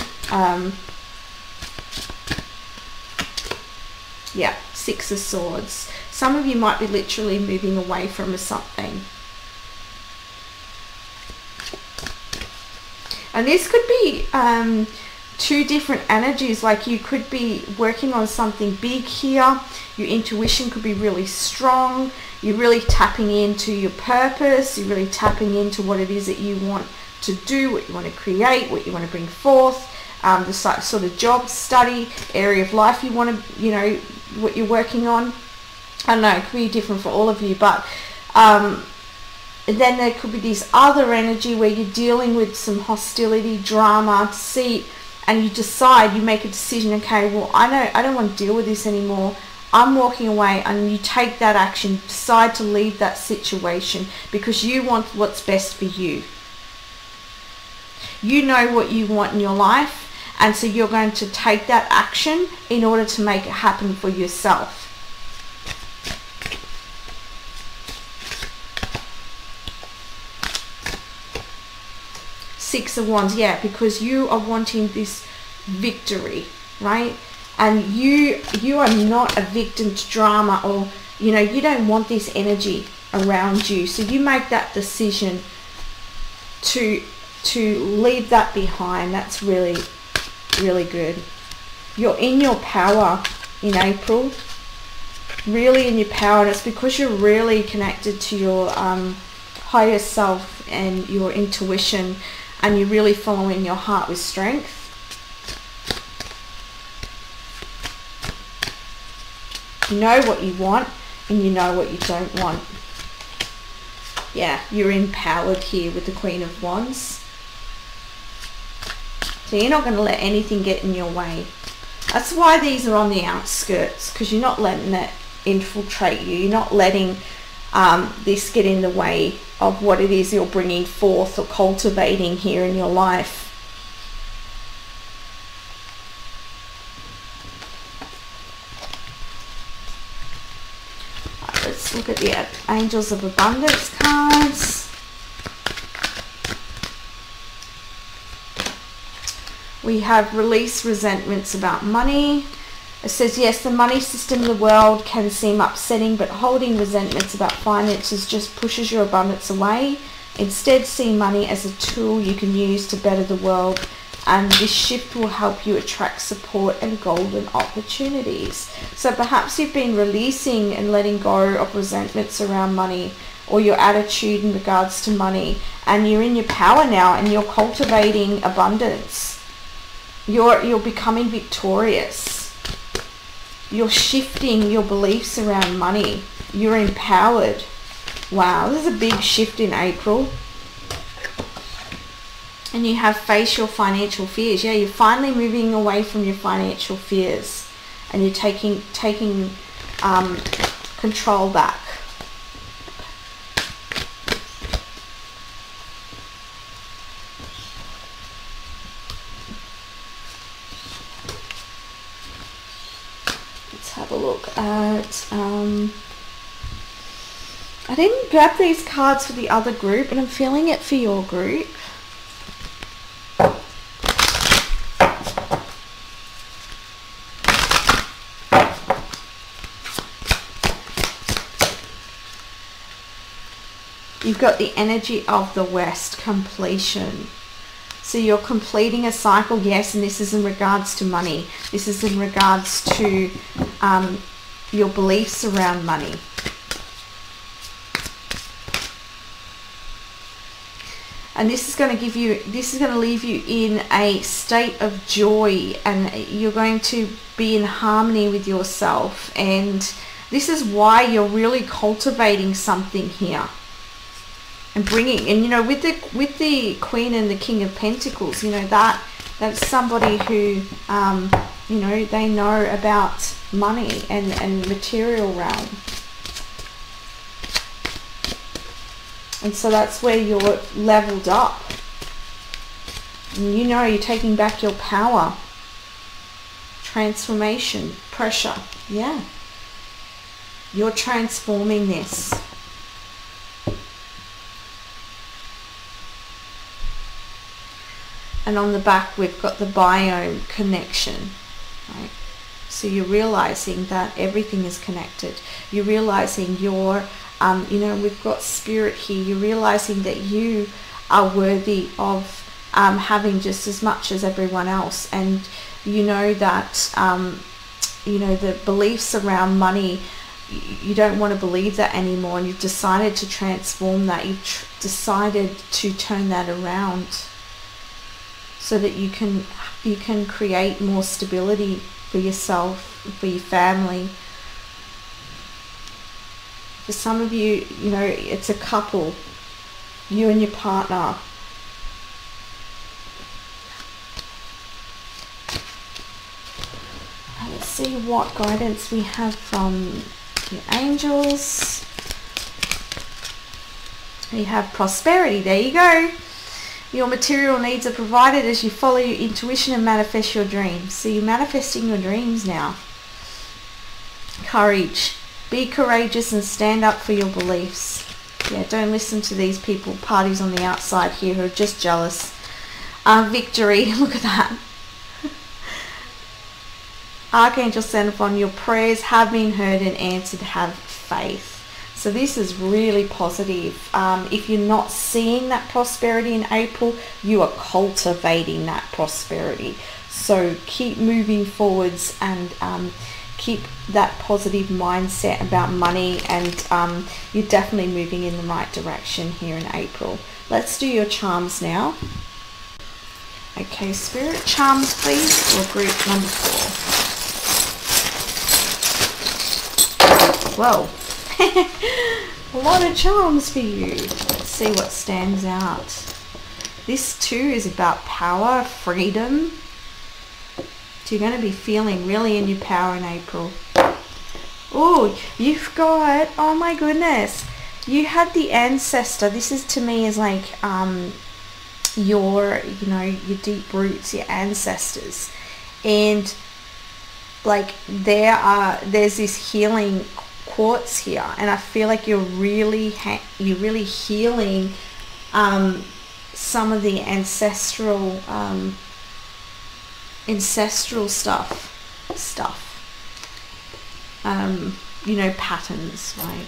Yeah, Six of Swords. Some of you might be literally moving away from something. And this could be two different energies. Like you could be working on something big here. Your intuition could be really strong. You're really tapping into your purpose. You're really tapping into what it is that you want to do, what you want to create, what you want to bring forth. The sort of job, study, area of life you want to, you know, what you're working on. I don't know, it could be different for all of you, but then there could be this other energy where you're dealing with some hostility, drama, deceit, and you decide, you make a decision, okay, well, I don't want to deal with this anymore. I'm walking away, and you take that action, decide to leave that situation because you want what's best for you. You know what you want in your life, and so you're going to take that action in order to make it happen for yourself. Six of Wands, yeah, because you are wanting this victory, right? And you are not a victim to drama, or, you know, you don't want this energy around you. So you make that decision to leave that behind. That's really, really good. You're in your power in April, really in your power, and it's because you're really connected to your higher self and your intuition, and you're really following your heart with strength. You know what you want, and you know what you don't want. Yeah, you're empowered here with the Queen of Wands. So you're not going to let anything get in your way. That's why these are on the outskirts, because you're not letting it infiltrate you. You're not letting this get in the way of what it is you're bringing forth or cultivating here in your life. Right, let's look at the Angels of Abundance cards. We have release resentments about money. It says, yes, the money system of the world can seem upsetting, but holding resentments about finances just pushes your abundance away. Instead, see money as a tool you can use to better the world, and this shift will help you attract support and golden opportunities. So perhaps you've been releasing and letting go of resentments around money, or your attitude in regards to money, and you're in your power now, and you're cultivating abundance. You're becoming victorious. You're shifting your beliefs around money. You're empowered. Wow, this is a big shift in April. And you have faced your financial fears. Yeah, you're finally moving away from your financial fears, and you're taking control back. Have a look at I didn't grab these cards for the other group, and I'm feeling it for your group. You've got the energy of the West, completion. So you're completing a cycle, yes, and this is in regards to money. This is in regards to your beliefs around money. And this is going to give you, this is going to leave you in a state of joy, and you're going to be in harmony with yourself. And this is why you're really cultivating something here. And bringing, and you know, with the Queen and the King of Pentacles, you know, that's somebody who, you know, they know about money and material realm. And so that's where you're leveled up. And you know, you're taking back your power. Transformation, pressure, yeah. You're transforming this. And on the back, we've got the biome connection, right? So you're realizing that everything is connected. You're realizing you're, you know, we've got spirit here. You're realizing that you are worthy of having just as much as everyone else. And you know that, you know, the beliefs around money, you don't want to believe that anymore. And you've decided to transform that. You've decided to turn that around, so that you can create more stability for yourself, for your family. For some of you, you know, it's a couple, you and your partner. Let's see what guidance we have from your angels. We have prosperity, there you go. Your material needs are provided as you follow your intuition and manifest your dreams. So you're manifesting your dreams now. Courage. Be courageous and stand up for your beliefs. Yeah, don't listen to these people, parties on the outside here, who are just jealous. Victory. Look at that. Archangel sent upon your prayers have been heard and answered. Have faith. So this is really positive. If you're not seeing that prosperity in April, you are cultivating that prosperity. So keep moving forwards and keep that positive mindset about money, and you're definitely moving in the right direction here in April. Let's do your charms now. Okay, spirit charms please for group number 4. Whoa. A lot of charms for you. Let's see what stands out. This too is about power, freedom. So you're going to be feeling really in your power in April. Oh, you've got, oh my goodness, you had the ancestor. This is, to me, is like your, you know, your deep roots, your ancestors. And like there's this healing quartz here, and I feel like you're really healing some of the ancestral stuff, you know, patterns, right?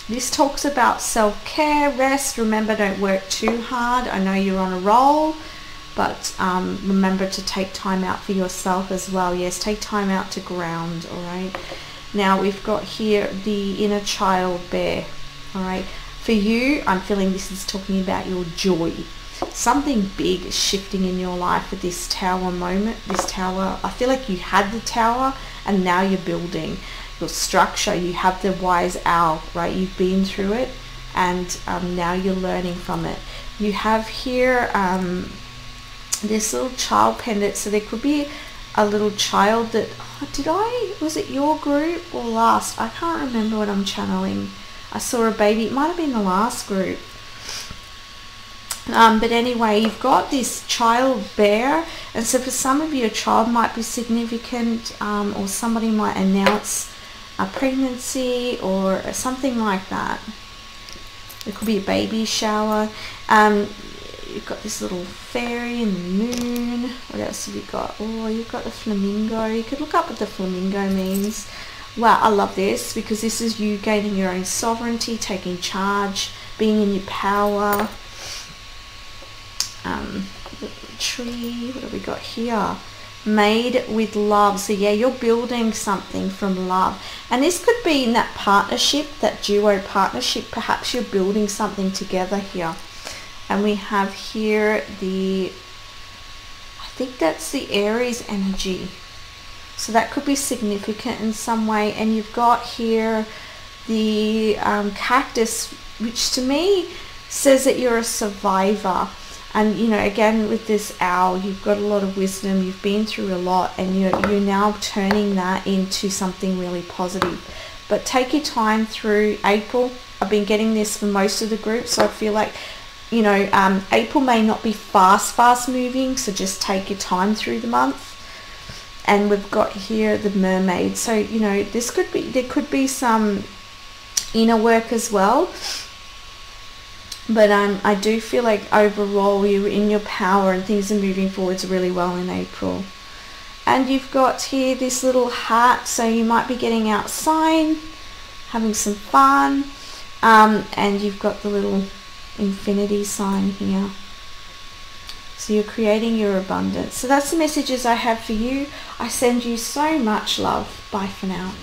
This talks about self-care, rest. Remember, don't work too hard. I know you're on a roll, but remember to take time out for yourself as well. Yes, take time out to ground, all right? Now we've got here the inner child bear, all right? For you, I'm feeling this is talking about your joy. Something big is shifting in your life with this tower moment. This tower, I feel like you had the tower and now you're building your structure. You have the wise owl, right? You've been through it, and now you're learning from it. You have here this little child pendant, so there could be a little child that, was it your group or last? I can't remember what I'm channeling. I saw a baby, it might have been the last group. But anyway, you've got this child bear, and so for some of you, a child might be significant, or somebody might announce a pregnancy or something like that. It could be a baby shower. You've got this little fairy and the moon. What else have you got? Oh, you've got the flamingo. You could look up what the flamingo means. Wow, I love this because this is you gaining your own sovereignty, taking charge, being in your power. The tree, what have we got here? Made with love. So yeah, you're building something from love. And this could be in that partnership, that duo partnership. Perhaps you're building something together here. And we have here I think that's the Aries energy. So that could be significant in some way. And you've got here the cactus, which to me says that you're a survivor. And you know, again with this owl, you've got a lot of wisdom, you've been through a lot, and you're now turning that into something really positive. But take your time through April. I've been getting this for most of the group, so I feel like, you know, April may not be fast moving, so just take your time through the month. And we've got here the mermaid. So, you know, there could be some inner work as well. But I do feel like overall you're in your power and things are moving forwards really well in April. And you've got here this little hat, so you might be getting outside, having some fun. And you've got the little infinity sign here. So you're creating your abundance. So that's the messages I have for you. I send you so much love. Bye for now.